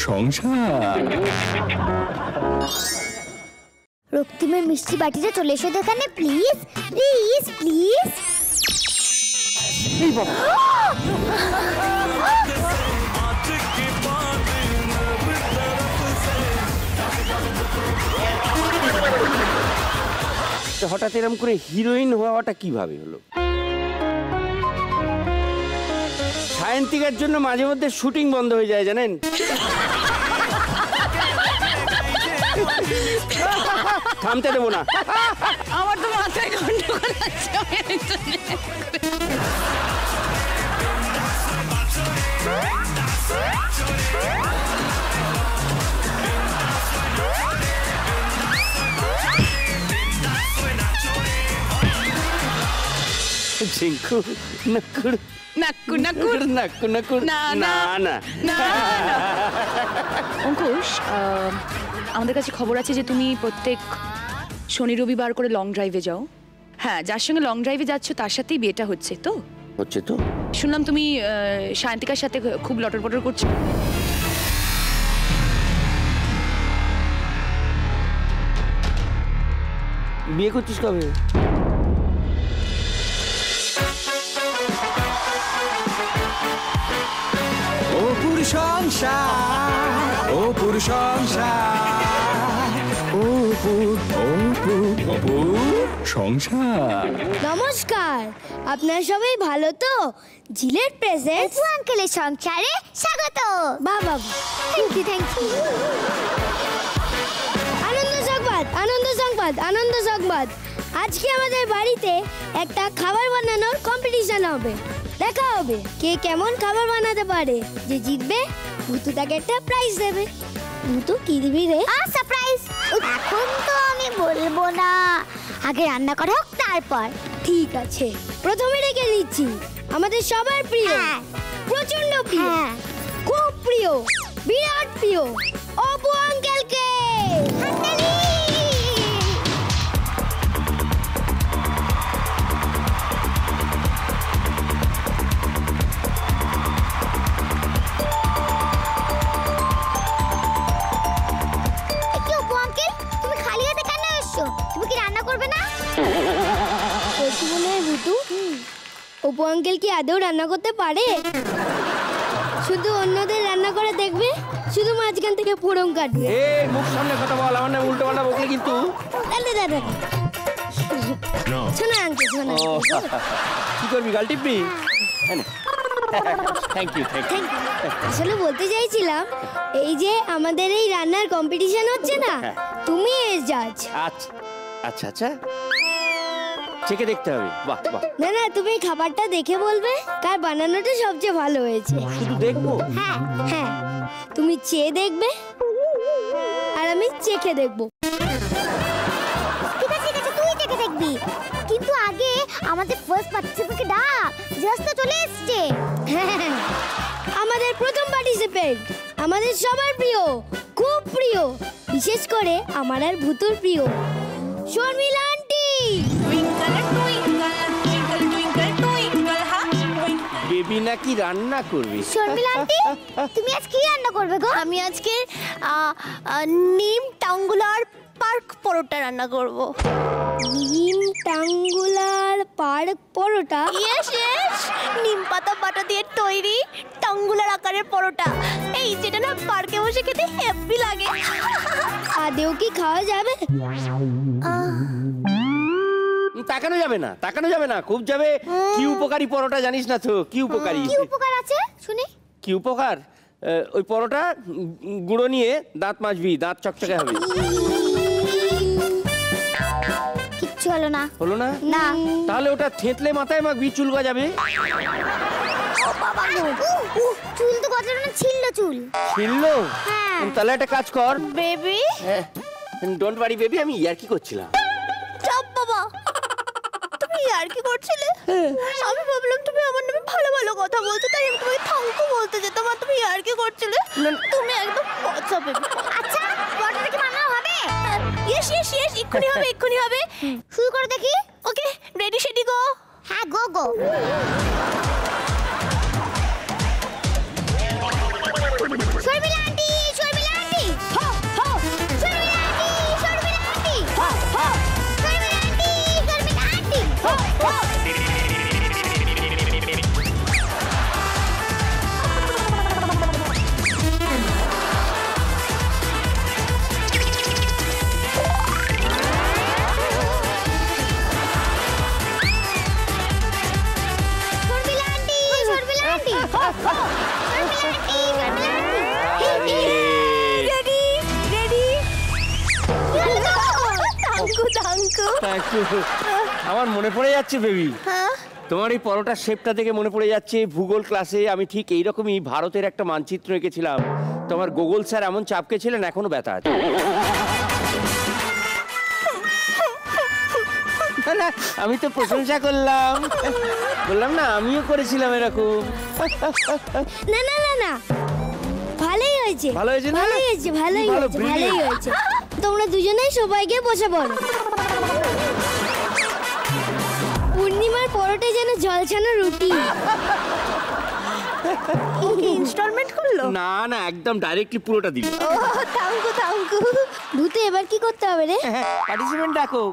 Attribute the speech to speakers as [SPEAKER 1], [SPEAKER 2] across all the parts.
[SPEAKER 1] সংসার।
[SPEAKER 2] রক্তিমের মিষ্টি বাটিটা চলে এসো এখানে প্লিজ প্লিজ প্লিজ।
[SPEAKER 3] এই বাবা, হঠাৎ এরকম করে হিরোইন হওয়াটা কিভাবে হলো? সায়ন্তিকার জন্য মাঝে মধ্যে শুটিং বন্ধ হয়ে যায় জানেন। থামতে দেবো না।
[SPEAKER 4] আমার তো মাথায় গন্ডগোল আছে।
[SPEAKER 3] ঝিঙ্কু নাকুর
[SPEAKER 4] নাক্কু নাক্কুর
[SPEAKER 3] নাকু নাকুর
[SPEAKER 4] না,
[SPEAKER 3] না
[SPEAKER 4] না।
[SPEAKER 3] না।
[SPEAKER 4] অঙ্কুশ, আমাদের কাছে খবর আছে যে তুমি প্রত্যেক শনি রবিবার করে লং ড্রাইভে যাও। হ্যাঁ, যার সঙ্গে লং ড্রাইভে যাচ্ছ তার সাথেই বিয়েটা হচ্ছে তো?
[SPEAKER 3] হচ্ছে তো।
[SPEAKER 4] শুনলাম তুমি সায়ন্তিকার সাথে খুব লটর পটর করছো।
[SPEAKER 3] বিয়ে করছিস কবে?
[SPEAKER 1] অপুর সংসার, অপুর সংসার, অপুর অপুর অপুর সংসার।
[SPEAKER 2] নমস্কার, আপনারা সবাই ভালো তো? জিলেট প্রেজেন্ট অপু আঙ্কেলের সংসারে স্বাগত। বাবা থ্যাংক ইউ থ্যাংক ইউ। আনন্দ সংবাদ আনন্দ সংবাদ আনন্দ সংবাদ, আজকে আমাদের বাড়িতে একটা খাবার বানানোর কম্পিটিশন হবে। দেখা হবে কে কেমন খাবার বানাতে পারে। যে জিতবে ভুতু তাকে একটা প্রাইজ দেবে। ভুতু কি দিবি রে? সারপ্রাইজ। এখন তো আমি বলবো না, আগে রান্না করা হোক তারপর। ঠিক আছে, প্রথমে রেখে দিচ্ছি আমাদের সবার প্রিয়, প্রচন্ড প্রিয়, খুব প্রিয়, বিরাট প্রিয় অপু আঙ্কেলকে। অপু আঙ্কেল কি আদৌ রান্না করতে পারে? শুধু অন্যদের রান্না করে দেখবে, শুধু মাঝখান থেকে ফোড়ন কাটবে।
[SPEAKER 3] এই মুখ সামনে কথা বল, আমার না উল্টো পাল্টা বকলে কিন্তু।
[SPEAKER 2] দাদা দাদা শোনা আঙ্কেল শোনা।
[SPEAKER 3] কি করবি, গাল টিপবি? Thank you thank you.
[SPEAKER 2] আসলে বলতে চাইছিলাম, এই যে আমাদের এই রান্নার কম্পিটিশন হচ্ছে না, তুমি এর জাজ।
[SPEAKER 3] আচ্ছা আচ্ছা আচ্ছা, চেখে দেখতে হবে। বাহ বাহ।
[SPEAKER 2] না না, তুমি খাবারটা দেখে বলবে কার বানানোটা সবচেয়ে ভালো হয়েছে।
[SPEAKER 3] শুধু দেখবো?
[SPEAKER 2] হ্যাঁ হ্যাঁ, তুমি চেয়ে দেখবে আর আমি চেখে দেখবো। ঠিক আছে ঠিক আছে, তুই চেখে দেখবি, কিন্তু আগে আমাদের ফার্স্ট পার্টিসিপেন্টকে ডাক, জাস্ট তো চলে এসেছে। হ্যাঁ, আমাদের প্রথম পার্টিসিপেন্ট, আমাদের সবার প্রিয়, খুব প্রিয়, বিশেষ করে আমার আর ভুতুর প্রিয় শর্মিলা আন্টি।
[SPEAKER 3] বেবি নাকি রান্না করবি?
[SPEAKER 2] শর্মিলা আন্টি, তুমি আজ কি রান্না করবে গো?
[SPEAKER 5] আমি আজকে নিম টাঙ্গুলার পার্ক পরোটা রান্না করব।
[SPEAKER 2] নিম টাঙ্গুলার পার্ক পরোটা?
[SPEAKER 5] ইয়েস ইয়েস, নিম পাতা বাটা দিয়ে তৈরি টাঙ্গুলার আকারের পরোটা, এই যেটা না পার্কে বসে খেতে হেভি লাগে।
[SPEAKER 2] আদেও কি খাওয়া যাবে?
[SPEAKER 3] তাকানো যাবে না, তাকানো যাবে না, খুব যাবে। কি উপকারী পরোটা জানিস না তো? কি উপকারী?
[SPEAKER 2] কি উপকার আছে শুনি।
[SPEAKER 3] কি উপকার? ওই পরোটা গুঁড়ো নিয়ে দাঁত মাজবি, দাঁত চকচকে হবে।
[SPEAKER 2] কিচ্ছু হলো না।
[SPEAKER 3] হলো না?
[SPEAKER 2] না।
[SPEAKER 3] তাহলে ওটা থেতলে মাথায় মাখবি, চুল গজাবে।
[SPEAKER 2] চুল তো গজানো না, ছিল চুল।
[SPEAKER 3] ছিল?
[SPEAKER 2] হ্যাঁ।
[SPEAKER 3] তাহলে একটা কাজ কর
[SPEAKER 5] বেবি।
[SPEAKER 3] ডোন্ট ওয়ারি বেবি, আমি ইয়ার্কি করছিলাম।
[SPEAKER 5] চপ বাবা, তুমি আর কি করছিলে? আমি ভাবলাম তুমি আমার নামে ভালো ভালো কথা বলছো, তাই আমি তোমাকে থ্যাঙ্কু বলতে যেতাম, আর তুমি আর কি করছিলে? তুমি একদম পচা বেবি।
[SPEAKER 2] আচ্ছা, পরোটাটা কি বানানো হবে?
[SPEAKER 5] ইয়েস ইয়েস ইয়েস, এক্ষুনি হবে এক্ষুনি হবে।
[SPEAKER 2] শুরু করে দেখি।
[SPEAKER 5] ওকে, রেডি সেডি গো।
[SPEAKER 2] হ্যাঁ, গো গো। শর্মিলা আন্টি,
[SPEAKER 3] একটু আমার মনে পড়ে যাচ্ছে বেবি।
[SPEAKER 5] হ্যাঁ
[SPEAKER 3] তোমার এই পরোটার শেপটা দেখে মনে পড়ে যাচ্ছে ভূগোল ক্লাসে আমি ঠিক এইরকমই ভারতের একটা মানচিত্র এঁকেছিলাম। তোমার গোগল স্যার এমন চাপকেছিলেন এখনো ব্যথা আছে। না, না, আমি তো প্রশংসা করলাম, বললাম না আমিও করেছিলাম এরকম।
[SPEAKER 2] না না না না, ভালোই হয়েছে।
[SPEAKER 3] ভালো হয়েছে না?
[SPEAKER 2] ভালোই হয়েছে, ভালোই
[SPEAKER 3] ভালো,
[SPEAKER 2] হয়েছে, ভালোই
[SPEAKER 3] brilliant।
[SPEAKER 2] হয়েছে। তোমরা দুজনেই সবাইকে বসে পড়ো। পূর্ণিমার পরোটা যেন জলছানো রুটি।
[SPEAKER 5] ইনস্টলমেন্ট করলো?
[SPEAKER 3] না না, একদম ডাইরেক্টলি পুরোটা দিল।
[SPEAKER 5] ও থ্যাংক ইউ।
[SPEAKER 2] ভূতে এবার কি করতে হবে রে?
[SPEAKER 3] পার্টিসিপেন্ট ডাকো।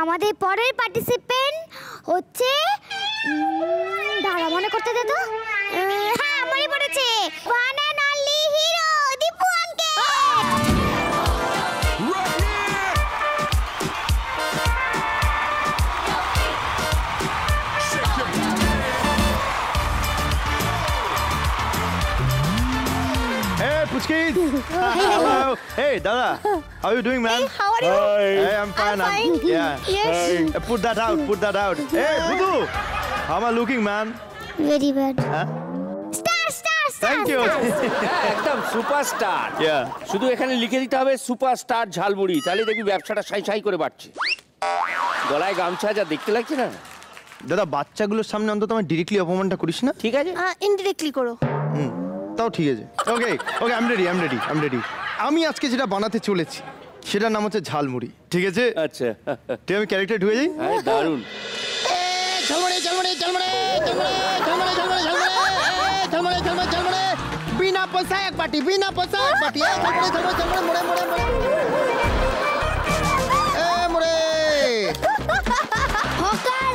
[SPEAKER 5] আমাদের পরের পার্টিসিপেন্ট হচ্ছে দাঁড়া মনে করতে দে তো। হ্যাঁ মনে পড়েছে, one and only hero Dipu uncle.
[SPEAKER 6] Hey, Puchki! Hello. Hey, Dada. How are you doing, man?
[SPEAKER 5] Hey, how are you?
[SPEAKER 6] Hey, I'm fine.
[SPEAKER 5] I'm fine.
[SPEAKER 6] Yeah.
[SPEAKER 5] Yes.
[SPEAKER 6] Put that out. Put that out. Hey, Budu. How am I looking, man?
[SPEAKER 5] Very bad.
[SPEAKER 6] Huh?
[SPEAKER 5] Star.
[SPEAKER 6] Thank you.
[SPEAKER 3] একদম superstar.
[SPEAKER 6] Yeah.
[SPEAKER 3] শুধু এখানে লিখে দিতে হবে superstar jhalmuri, তাহলে দেখবি ব্যবসাটা সাই সাই করে বাড়ছে। গলায় গামছা যা দেখতে লাগছে না।
[SPEAKER 6] দাদা বাচ্চাগুলোর সামনে অন্তত আমার ডিরেক্টলি অপমানটা করিস না।
[SPEAKER 3] ঠিক আছে,
[SPEAKER 5] ইনডিরেক্টলি করো।
[SPEAKER 6] তাও ঠিক আছে। ওকে ওকে, আই এম রেডি। আমি আজকে যেটা বানাতে চলেছি সেটার নাম হচ্ছে ঝালমুড়ি, ঠিক আছে?
[SPEAKER 3] আচ্ছা,
[SPEAKER 6] ঠিক আমি ক্যারেক্টার ঢুকে যাই।
[SPEAKER 3] আরে দারুণ।
[SPEAKER 7] বিনা পয়সা এক পার্টি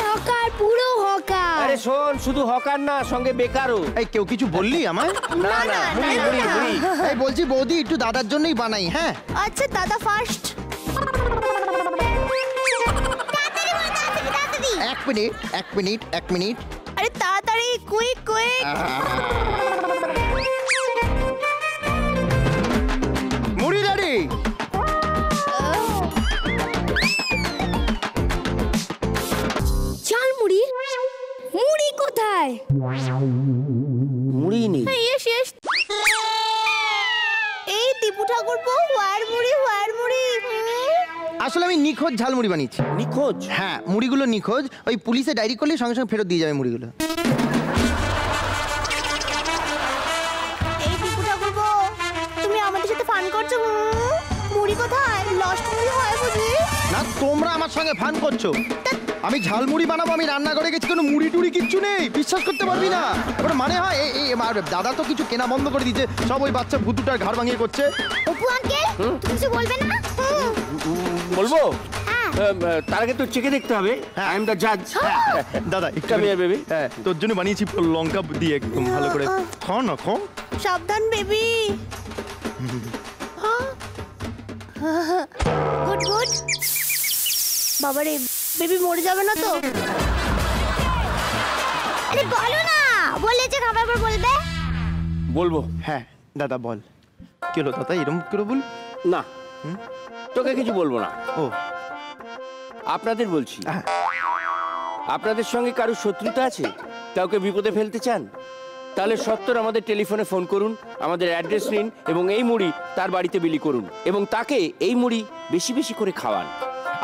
[SPEAKER 2] হকার, পুরো হকার।
[SPEAKER 3] আরে শোন, শুধু হকার না, সঙ্গে বেকারও।
[SPEAKER 6] এই কেউ কিছু বললি আমায়?
[SPEAKER 3] না না, মুড়ি।
[SPEAKER 7] এই বলছি বৌদি একটু দাদার জন্যই বানাই। হ্যাঁ
[SPEAKER 5] আচ্ছা দাদা ফার্স্ট।
[SPEAKER 7] এক মিনিট
[SPEAKER 5] আরে তাড়াতাড়ি, কুইক।
[SPEAKER 6] মুড়ি রেডি।
[SPEAKER 2] ঝালমুড়ি? মুড়ি কোথায়?
[SPEAKER 3] মুড়ি নেই।
[SPEAKER 5] ইয়েস। এই দীপু ঠাকুরপো, ওয়ার মুড়ি।
[SPEAKER 7] আসলে আমি নিখোঁজ ঝালমুড়ি বানিয়েছি।
[SPEAKER 3] নিখোঁজ?
[SPEAKER 7] হ্যাঁ মুড়িগুলো নিখোঁজ, ওই পুলিশে ডায়েরি করলে সঙ্গে সঙ্গে ফেরত দিয়ে যাবে মুড়িগুলো।
[SPEAKER 5] এই দীপু ঠাকুরপো, তুমি আমাদের সাথে ফান করছো? মুড়ি কোথায়? লস্ট মুড়ি হয় বুঝি?
[SPEAKER 7] না তোমরা আমার সঙ্গে ফান করছো। আমি ঝালমুড়ি বানাবো, আমি রান্নাঘরে গেছি, কোনো মুড়ি টুড়ি কিচ্ছু নেই, বিশ্বাস করতে পারবি না। এবার মানে হয় দাদা তো কিছু কেনা বন্ধ করে দিয়েছে, সব ওই বাচ্চা ভুতুটার ঘাড় ভাঙিয়ে করছে।
[SPEAKER 5] অপু আঙ্কেল, তুমি কিছু বলবে না?
[SPEAKER 3] বলবো? তার আগে তো চেকে দেখতে হবে। আই এম দ্য জাজ।
[SPEAKER 6] দাদা একটু
[SPEAKER 3] Come here, baby.
[SPEAKER 6] হ্যাঁ তোর জন্য বানিয়েছি লঙ্কা দিয়ে একদম ভালো করে। খাও না খাও।
[SPEAKER 5] সাবধান বেবি। গুড। বাবারে, বেবি মরে যাবে না তো? আরে বলো না, বলেছে খাবার পর বলবে।
[SPEAKER 3] বলবো?
[SPEAKER 6] হ্যাঁ দাদা বল। কি হলো দাদা এরকম করে বল?
[SPEAKER 3] না, তোকে কিছু বলবো না।
[SPEAKER 6] ও
[SPEAKER 3] আপনাদের বলছি। আপনাদের সঙ্গে কারো শত্রুতা আছে? কাউকে বিপদে ফেলতে চান? তাহলে সত্তর আমাদের টেলিফোনে ফোন করুন, আমাদের অ্যাড্রেস নিন এবং এই মুড়ি তার বাড়িতে বিলি করুন এবং তাকে এই মুড়ি বেশি বেশি করে খাওয়ান।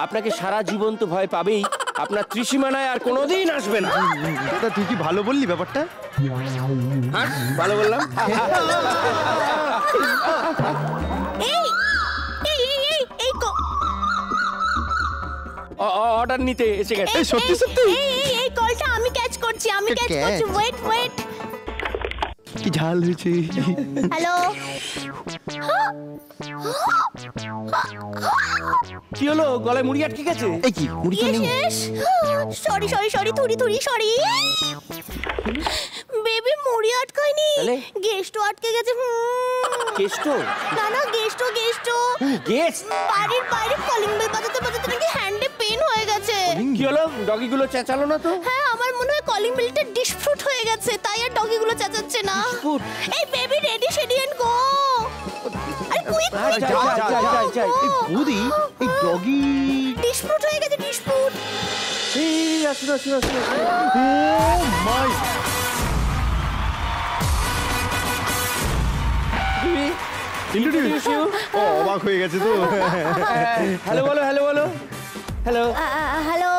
[SPEAKER 3] আপনাকে সারা জীবন তো ভয় পাবেই, আপনার ত্রিসীমানায় আর কোনোদিন আসবে না।
[SPEAKER 6] দাদা তুই কি ভালো বললি ব্যাপারটা?
[SPEAKER 3] হ্যাঁ, ভালো বললাম। অর্ডার নিতে এসে গেছে।
[SPEAKER 6] সত্যি
[SPEAKER 5] এই কলটা আমি ক্যাচ করছি। ওয়েট।
[SPEAKER 6] কি ঝাল হয়েছে।
[SPEAKER 5] হ্যালো।
[SPEAKER 3] কি হলো, গলায় মুড়ি আটকে গেছে?
[SPEAKER 7] এই কি মুড়ি তো নেই।
[SPEAKER 5] সরি থুড়ি। বেবি মুড়ি আটকায়নি,
[SPEAKER 3] তাহলে?
[SPEAKER 5] গেস্টও আটকে গেছে।
[SPEAKER 3] কেষ্ট?
[SPEAKER 5] না গেস্টও।
[SPEAKER 3] গেস্ট?
[SPEAKER 5] বাড়ির বাইরে কলিং বেল বাজাতে নাকি হ্যান্ডে পেন হয়ে গেছে।
[SPEAKER 3] কি হলো, ডগিগুলো চেঁচালো না তো?
[SPEAKER 5] হ্যাঁ আমার মনে হয় কলিং বেলটা ডিসফ্রুট হয়ে গেছে, তাই আর ডগিগুলো চেঁচাচ্ছে না।
[SPEAKER 3] Disfruit?
[SPEAKER 5] এই baby ready steady and go. আরে কুইক
[SPEAKER 3] যাই।
[SPEAKER 6] বুদি এই ডগি
[SPEAKER 5] ডিসফ্রুট হয়ে গেছে। ফুড।
[SPEAKER 3] এই আসুন আসুন আসুন আসুন।
[SPEAKER 6] ও মাই
[SPEAKER 3] Introduce you.
[SPEAKER 6] ও অবাক হয়ে গেছে তো।
[SPEAKER 3] হ্যালো বলো হ্যালো বলো hello.
[SPEAKER 5] Hello,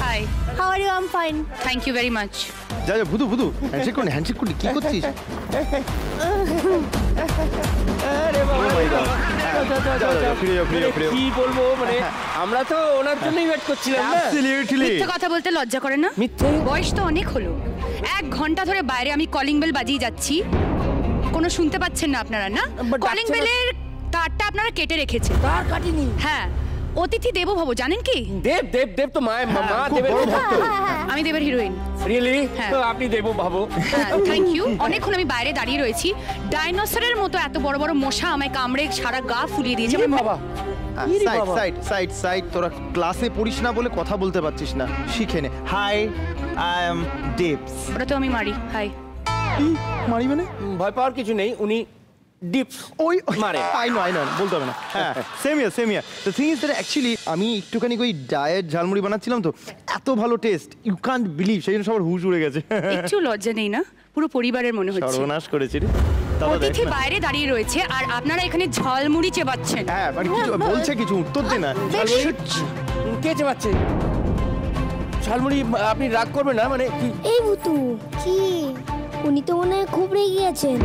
[SPEAKER 4] hi,
[SPEAKER 5] how are you? I am fine.
[SPEAKER 4] Thank you very much.
[SPEAKER 6] যা যা ভুতু ভুতু হ্যান্ডশেক করলি কি করছিস?
[SPEAKER 3] আরে বাবা,
[SPEAKER 6] Oh my God.
[SPEAKER 3] যাও, যাও, যাও।
[SPEAKER 6] ফিরে যাও, ফিরে যাও, ফিরে যাও।
[SPEAKER 3] কি বলবো মানে আমরা তো ওনার জন্যই ওয়েট করছিলাম না।
[SPEAKER 6] Absolutely.
[SPEAKER 4] মিথ্যে কথা বলতে লজ্জা করে না?
[SPEAKER 3] মিথ্যে?
[SPEAKER 4] বয়স তো অনেক হলো, 1 ঘন্টা ধরে বাইরে আমি কলিং বেল বাজিয়ে যাচ্ছি, কোনো শুনতে পাচ্ছেন না আপনারা না?
[SPEAKER 3] But
[SPEAKER 4] কলিং
[SPEAKER 3] ডাকছে না।
[SPEAKER 4] বেলের তারটা আপনারা কেটে রেখেছেন।
[SPEAKER 3] তার কাটিনি।
[SPEAKER 4] হ্যাঁ, অতিথি দেবো ভব, জানেন কি?
[SPEAKER 3] দেব দেব দেব তো মা
[SPEAKER 6] খুব
[SPEAKER 3] দেবের
[SPEAKER 6] বড় ভক্ত।
[SPEAKER 4] আমি দেবের হিরোইন।
[SPEAKER 3] রিয়েলি?
[SPEAKER 4] হ্যাঁ।
[SPEAKER 3] আপনি দেবো ভাবো।
[SPEAKER 4] Thank you. অনেকক্ষণ আমি বাইরে দাঁড়িয়ে রয়েছি, ডাইনোসরের মতো এত বড় বড় মশা আমায় কামড়ে সারা গা ফুলিয়ে দিয়েছে।
[SPEAKER 3] ইরে বাবা। ইরে
[SPEAKER 6] সাইড
[SPEAKER 3] বাবা।
[SPEAKER 6] সাইড সাইড সাইড, তোরা ক্লাসে পড়িস না বলে কথা বলতে পারছিস না, শিখে নে। Hi, I am Devs.
[SPEAKER 4] ওটা তো আমি মারি। হাই।
[SPEAKER 6] মারি মানে?
[SPEAKER 3] ভয় পাওয়ার কিছু নেই, উনি ডিপস
[SPEAKER 6] ওই
[SPEAKER 3] মারে।
[SPEAKER 6] আই নো বলতে হবে না। হ্যাঁ, same year. The thing is that actually আমি একটুখানি ওই ডায়েট ঝালমুড়ি বানাচ্ছিলাম তো, এত ভালো টেস্ট, ইউ কান্ট বিলিভ, সেই জন্য সবার হুশ উড়ে গেছে।
[SPEAKER 4] একটু লজ্জা নেই না? পুরো পরিবারের মনে হচ্ছে।
[SPEAKER 6] সর্বনাশ করেছি রে। দাদা দেখ
[SPEAKER 4] অতিথি
[SPEAKER 6] না।
[SPEAKER 4] বাইরে দাঁড়িয়ে রয়েছে আর আপনারা এখানে ঝালমুড়ি চেবাচ্ছেন।
[SPEAKER 6] হ্যাঁ, মানে কিছু বলছে, কিছু উত্তর দে না।
[SPEAKER 3] কে চেবাচ্ছে? ঝালমুড়ি আপনি রাগ করবেন না মানে কি?
[SPEAKER 2] এই ভুতু, কি উনি তো মনে হয় খুব রেগে গেছেন।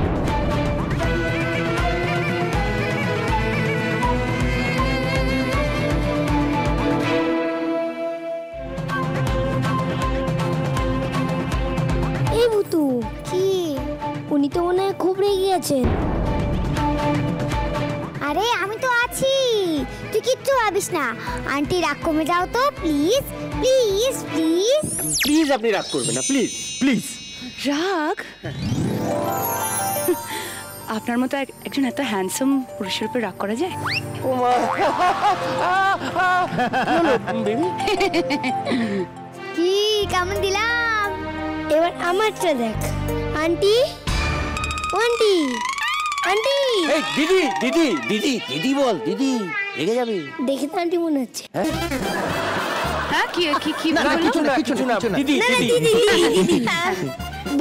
[SPEAKER 2] এই ভুতু, কি উনি তো মনে হয় খুব রেগে গেছেন।
[SPEAKER 5] আরে আমি তো আছি, তুই কিচ্ছু ভাবিস না। আন্টি রাগ কমে যাও তো, প্লিজ প্লিজ প্লিজ।
[SPEAKER 3] প্লিজ আপনি রাগ করবেন না প্লিজ।
[SPEAKER 6] প্লিজ।
[SPEAKER 4] রাগ? আপনার মতো একজন এত হ্যান্ডসাম পুরুষের উপর রাগ করা যায়?
[SPEAKER 3] বেবি
[SPEAKER 5] কি কেমন দিলাম?
[SPEAKER 2] এবার আমারটা দেখ। আন্টি, আন্টি, আন্টি,
[SPEAKER 3] এই দিদি দিদি দিদি দিদি বল, দিদি রেগে যাবে।
[SPEAKER 2] দেখে তো আন্টি মনে হচ্ছে।
[SPEAKER 4] হ্যাঁ, কি কি কি
[SPEAKER 6] না,
[SPEAKER 4] বললো?
[SPEAKER 6] কিছু না,
[SPEAKER 3] কিছু না
[SPEAKER 6] কিছু না।
[SPEAKER 3] দিদি
[SPEAKER 2] না, না,
[SPEAKER 3] দিদি
[SPEAKER 2] দিদি।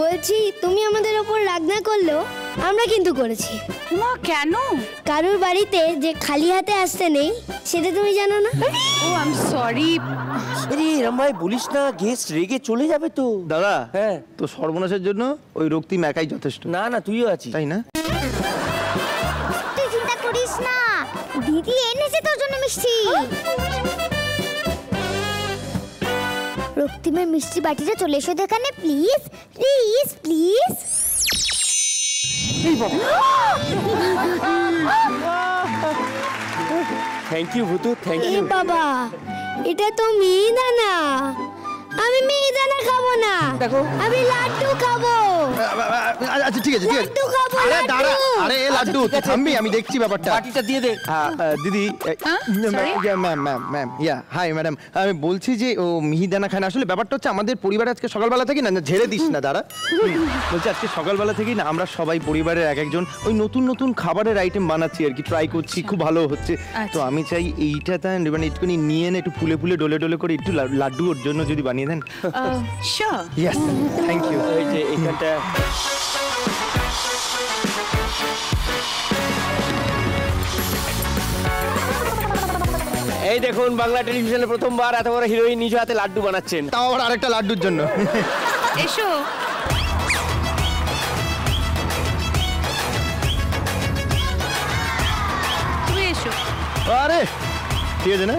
[SPEAKER 2] বলছি তুমি আমাদের ওপর রাগ না করলেও আমরা কিন্তু করেছি।
[SPEAKER 4] মা, কেন?
[SPEAKER 2] কারোর বাড়িতে যে খালি হাতে আসতে নেই সেটা তুমি জানো না?
[SPEAKER 4] ও আই এম সরি।
[SPEAKER 3] আরে এরম ভাই বলিস না, গেস্ট রেগে চলে যাবে তো।
[SPEAKER 6] দাদা,
[SPEAKER 3] হ্যাঁ।
[SPEAKER 6] তো সর্বনাশের জন্য ওই রক্তিম একাই যথেষ্ট,
[SPEAKER 3] না না তুইও আছিস।
[SPEAKER 6] তাই না?
[SPEAKER 5] তুই চিন্তা করিস না, দিদি এনেছে তোর জন্য মিষ্টি। রক্তিমের মিষ্টি বাটিটা চলে এসো এখানে, please please please.
[SPEAKER 3] Thank you Bhutu, thank
[SPEAKER 2] a
[SPEAKER 3] you.
[SPEAKER 2] বাবা, এটা তো মিহিদানা। আমি মিহিদানা খাবো না,
[SPEAKER 3] দেখো।
[SPEAKER 2] আমি লাড্ডু খাবো।
[SPEAKER 6] আচ্ছা ঠিক আছে, ঠিক আছে।
[SPEAKER 2] লাড্ডু খাবো,
[SPEAKER 6] আরে
[SPEAKER 2] লাড্ডু।
[SPEAKER 6] দাঁড়া, আরে এ লাড্ডু,
[SPEAKER 3] ঠিক
[SPEAKER 6] তুই
[SPEAKER 3] আছে।
[SPEAKER 6] থামবি, আমি দেখছি ব্যাপারটা।
[SPEAKER 3] বাটিটা দিয়ে দে।
[SPEAKER 6] দিদি,
[SPEAKER 4] Sorry?
[SPEAKER 6] ম্যাম, হাই ম্যাডাম, আমি বলছি যে ও মিহিদানা খায় না। আসলে ব্যাপারটা হচ্ছে আমাদের পরিবারে আজকে সকালবেলা থেকে না, ঝেড়ে দিস না দাঁড়া। বলছি আজকে সকালবেলা থেকেই না আমরা সবাই পরিবারের এক একজন ওই নতুন নতুন খাবারের আইটেম বানাচ্ছি আর কি, ট্রাই করছি, খুব ভালো হচ্ছে। তো আমি চাই এইটা তাই মানে একটুখানি নিয়ে না, একটু ফুলে ফুলে ডলে ডলে করে একটু লাড্ডু ওর জন্য যদি বানিয়ে দেন।
[SPEAKER 4] শিওর।
[SPEAKER 6] Yes, thank you.
[SPEAKER 3] ওই যে এখানটা এই দেখুন, বাংলা টেলিভিশনে প্রথমবার এত বড় হিরোইন নিজ হাতে লাড্ডু বানাচ্ছেন।
[SPEAKER 6] তাও আবার আরেকটা লাড্ডুর জন্য।
[SPEAKER 4] এসো। তুমি এসো।
[SPEAKER 6] আরে ঠিক আছে না?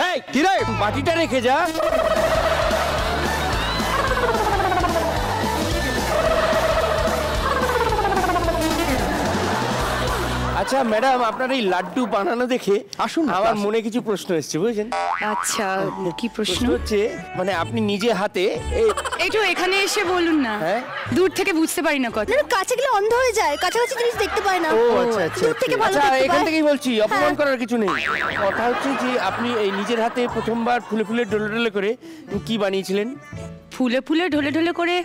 [SPEAKER 3] এই
[SPEAKER 6] কি রে?
[SPEAKER 3] বাটিটা রেখে যা। আচ্ছা ম্যাডাম, আপনার এই লাড্ডু বানানো দেখে
[SPEAKER 6] আসুন না,
[SPEAKER 3] আমার
[SPEAKER 6] আসুন।
[SPEAKER 3] মনে কিছু প্রশ্ন এসেছে, বুঝছেন?
[SPEAKER 4] আচ্ছা, কি প্রশ্ন?
[SPEAKER 3] প্রশ্ন হচ্ছে মানে আপনি নিজে হাতে এই
[SPEAKER 4] একটু এখানে এসে বলুন না।
[SPEAKER 3] হ্যাঁ?
[SPEAKER 4] দূর থেকে বুঝতে পারি না কথা।
[SPEAKER 5] না, কাছে গেলে অন্ধ হয়ে যায়, কাছাকাছি জিনিস দেখতে পায় না।
[SPEAKER 6] ও আচ্ছা আচ্ছা।
[SPEAKER 5] দূর থেকে ভালো
[SPEAKER 3] আচ্ছা
[SPEAKER 5] দেখতে
[SPEAKER 3] এখান
[SPEAKER 5] পায়।
[SPEAKER 3] থেকেই বলছি, অপমান করার কিছু নেই। কথা হচ্ছে যে আপনি এই নিজের হাতে প্রথমবার ফুলে ফুলে ডলে ডলে করে কি বানিয়েছিলেন?
[SPEAKER 4] ফুলে ফুলে ঢলে ঢলে করে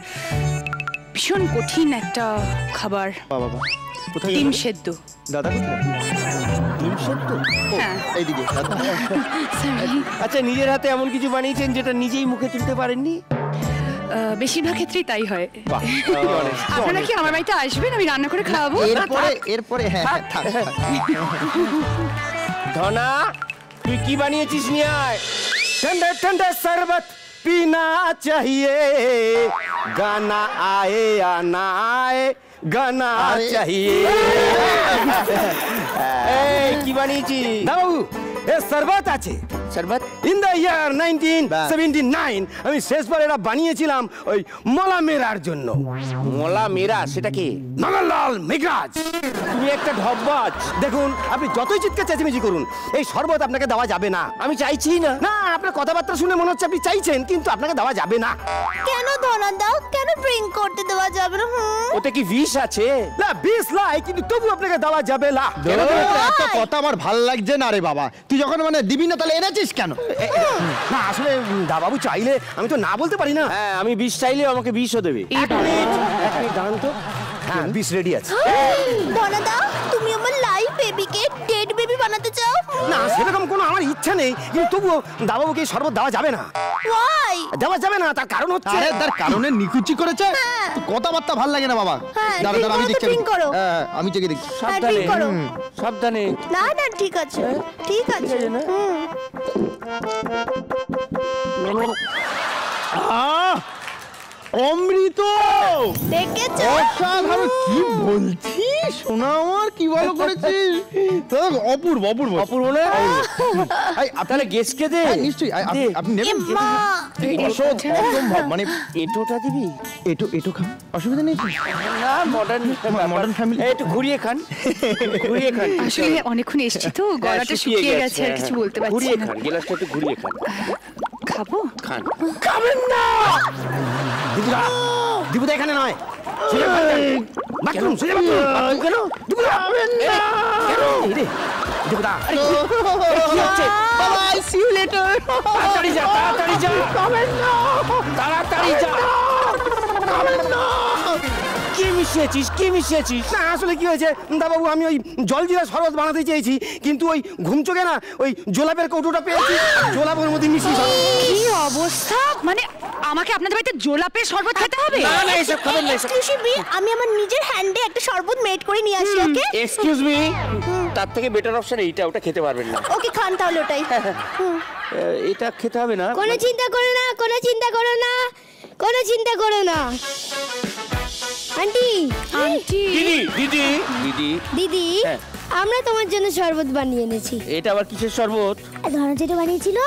[SPEAKER 4] ভীষণ কঠিন একটা খাবার।
[SPEAKER 6] বাবা কোথায়
[SPEAKER 4] ডিম
[SPEAKER 6] গেল?
[SPEAKER 4] সেদ্ধ।
[SPEAKER 6] দাদা কোথায়?
[SPEAKER 3] ডিম সেদ্ধ?
[SPEAKER 4] হ্যাঁ
[SPEAKER 6] এইদিকে দাদা।
[SPEAKER 4] sorry।
[SPEAKER 3] আচ্ছা, নিজের হাতে এমন কিছু বানিয়েছেন যেটা নিজেই মুখে তুলতে পারেননি?
[SPEAKER 4] বেশিরভাগ ক্ষেত্রেই তাই হয়।
[SPEAKER 6] বাহ,
[SPEAKER 4] আপনারা কি আমার বাড়িতে আসবেন, আমি রান্না করে খাওয়াবো?
[SPEAKER 6] এরপরে হ্যাঁ থাক থাক।
[SPEAKER 3] ধনা, তুই কি বানিয়েছিস নিয়ে আয়। ঠান্ডা ঠান্ডা শরবত पीना चाहिए गाना आए या ना आए गाना चाहिए এই কি বানিয়েছিস?
[SPEAKER 8] বাবু এ শরবত আছে
[SPEAKER 3] শরবত?
[SPEAKER 8] ইন দ্য ইয়ার 1979 আমি শেষবার এটা বানিয়েছিলাম ওই মলা মেরার জন্য।
[SPEAKER 3] মোলা মেরা সেটা কি?
[SPEAKER 8] নগরলাল মেঘরাজ।
[SPEAKER 3] তুমি একটা ঢব্বাজ।
[SPEAKER 8] দেখুন, আপনি যতই চিৎকার চেঁচামেচি করুন, এই শরবত আপনাকে দেওয়া যাবে না।
[SPEAKER 3] আমি চাইছি না।
[SPEAKER 8] না, আপনার কথাবার্তা শুনে মনে হচ্ছে আপনি চাইছেন, কিন্তু আপনাকে দেওয়া যাবে না।
[SPEAKER 5] কেন ধনন্দা, কেন ড্রিঙ্ক করতে দেওয়া যাবে না?
[SPEAKER 3] ওতে কি বিষ আছে?
[SPEAKER 8] না, বিষ লাই, কিন্তু তবু আপনাকে দেওয়া যাবে না।
[SPEAKER 7] একটা কথা আমার ভাল লাগছে না রে বাবা, তুই যখন মানে দিবি না তাহলে এনেছিস কেন?
[SPEAKER 8] না, আসলে দাবাবু চাইলে আমি তো না বলতে পারি না।
[SPEAKER 3] হ্যাঁ, আমি বিষ চাইলে আমাকে বিষও দেবে।
[SPEAKER 8] এক মিনিট দাঁড়ান তো। হ্যাঁ, বিষ রেডি আছে।
[SPEAKER 5] ধনন্দা, তুমি আমার লাইভ বেবিকে ডেড বেবি বানাতে চাও?
[SPEAKER 8] না, সেরকম কোনো আমার ইচ্ছা নেই, কিন্তু তবুও দাবাবুকে শরবত দেওয়া যাবে না।
[SPEAKER 5] ওয়াই?
[SPEAKER 8] দেওয়া যাবে না, তার কারণ হচ্ছে
[SPEAKER 7] আরে তার কারণে নিকুচি করেছে।
[SPEAKER 5] হ্যাঁ।
[SPEAKER 7] তোর কথাবার্তা ভাল লাগে না বাবা।
[SPEAKER 5] হ্যাঁ,
[SPEAKER 7] দাঁড়া দাঁড়া, আমি
[SPEAKER 5] drink
[SPEAKER 7] দেখছি।
[SPEAKER 5] drink করো।
[SPEAKER 7] হ্যাঁ, আমি চেকে দেখছি।
[SPEAKER 3] সাবধানে
[SPEAKER 5] drink করো।
[SPEAKER 3] সাবধানে।
[SPEAKER 5] না না, ঠিক আছে ঠিক আছে।
[SPEAKER 7] অমৃত
[SPEAKER 5] দেখেছো?
[SPEAKER 7] অসাধারণ, কি বলছিস সোনা আমার, কি ভালো করেছিস। অপূর্ব অপূর্ব
[SPEAKER 3] অপূর্ব না? তাহলে গেসকে দে।
[SPEAKER 7] হ্যাঁ, নিশ্চয়ই আপনি নেবেন।
[SPEAKER 5] মা,
[SPEAKER 7] অসম্ভব, মানে
[SPEAKER 3] এঁটোটা দিবি?
[SPEAKER 7] এটু খান, অসুবিধা নেই তো?
[SPEAKER 3] না, মডার্ন
[SPEAKER 7] modern family।
[SPEAKER 3] একটু ঘুরিয়ে খান, ঘুরিয়ে খান।
[SPEAKER 4] আসলে অনেকক্ষণ এসছি তো, গলাটা শুকিয়ে গেছে, আর কিছু বলতে পারছি
[SPEAKER 3] ঘুরিয়ে
[SPEAKER 4] না।
[SPEAKER 3] খান, গ্লাসটা একটু ঘুরিয়ে খান।
[SPEAKER 4] খাবো?
[SPEAKER 3] খান।
[SPEAKER 8] খাবেন না। দিদুরা, দিবুদা এখানে নয়। সোজা বাথরুম, সোজা বাথরুম। কেন? দিবুদা খাবেন না। কেন? এই রে, দিবুদা, আরে কি হচ্ছে?
[SPEAKER 7] বাবা, আই সি ইউ লেটার।
[SPEAKER 3] তাড়াতাড়ি যা, তাড়াতাড়ি যা।
[SPEAKER 8] খাবেন না।
[SPEAKER 3] তাড়াতাড়ি যা।
[SPEAKER 8] খাবেন না।
[SPEAKER 3] কি মিশিয়েছিস, কি মিশিয়েছিস?
[SPEAKER 8] না, আসলে কি হয়েছে দাবাবু, আমি ওই জলজিরা শরবত বানাতে চেয়েছি, কিন্তু ওই ঘুমচোখে না ওই জোলাপের কৌটোটা পেয়েছি, জোলাপের মধ্যে মিশিয়ে
[SPEAKER 4] কি অবস্থা, মানে আমাকে আপনাদের বাড়িতে জোলাপের শরবত খেতে হবে?
[SPEAKER 3] না না, এসব খাবেন না, এসব।
[SPEAKER 5] এক্সকিউজ মি, আমি আমার নিজের হ্যান্ডে একটা শরবত মেড করে নিয়ে আসি। ওকে
[SPEAKER 3] এক্সকিউজ মি, তার থেকে বেটার অপশন এইটা, ওটা খেতে পারবেন না।
[SPEAKER 5] ওকে, খান তাহলে ওটাই।
[SPEAKER 3] এটা খেতে হবে না।
[SPEAKER 2] কোনো চিন্তা করো না, কোনো চিন্তা করো না, কোনো চিন্তা করো না। আন্টি,
[SPEAKER 4] আন্টি,
[SPEAKER 3] দিদি দিদি দিদি,
[SPEAKER 2] দিদি,
[SPEAKER 3] হ্যাঁ।
[SPEAKER 2] আমরা তোমার জন্য শরবত বানিয়ে এনেছি।
[SPEAKER 3] এটা আবার কিসের শরবত?
[SPEAKER 2] ধরো যেটা বানিয়েছিল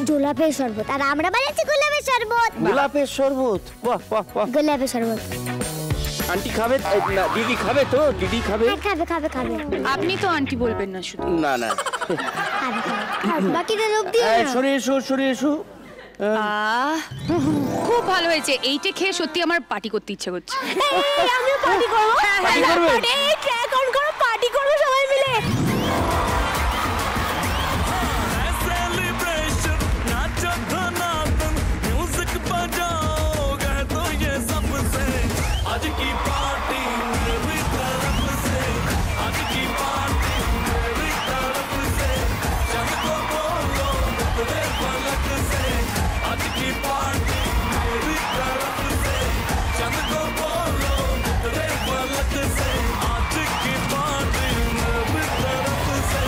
[SPEAKER 2] গোলাপের শরবত, আর আমরা বানিয়েছি গোলাপের শরবত।
[SPEAKER 3] গোলাপের শরবত? বাহ বাহ বাহ।
[SPEAKER 2] গোলাপের শরবত
[SPEAKER 3] আন্টি খাবে? না, দিদি খাবে তো? দিদি খাবে?
[SPEAKER 2] হ্যাঁ, খাবে খাবে খাবে
[SPEAKER 4] আপনি তো আন্টি বলবেন না শুধু।
[SPEAKER 3] না না,
[SPEAKER 2] খাবে খাবে। বাকিটা লোক দিয়ে
[SPEAKER 3] এই,
[SPEAKER 2] না।
[SPEAKER 3] সরে এসো, সরে এসো।
[SPEAKER 4] খুব ভালো হয়েছে, এইটা খেয়ে সত্যি আমার পার্টি করতে ইচ্ছে করছে।
[SPEAKER 5] আমিও পার্টি করবো।
[SPEAKER 3] Party করবে?
[SPEAKER 5] ট্র্যাক অন করো, পার্টি করবো সবাই মিলে।
[SPEAKER 9] सेलिब्रेशन नाचो धनातन म्यूजिक बजाओ गए तो ये सबसे आज की पार्टी मेरी तरफ से आज की पार्टी मेरी तरफ से चंद को बोलो तेरे पलक से आज की पार्टी मेरी तरफ से चंद को बोलो तेरे पलक से आज की पार्टी मेरी तरफ से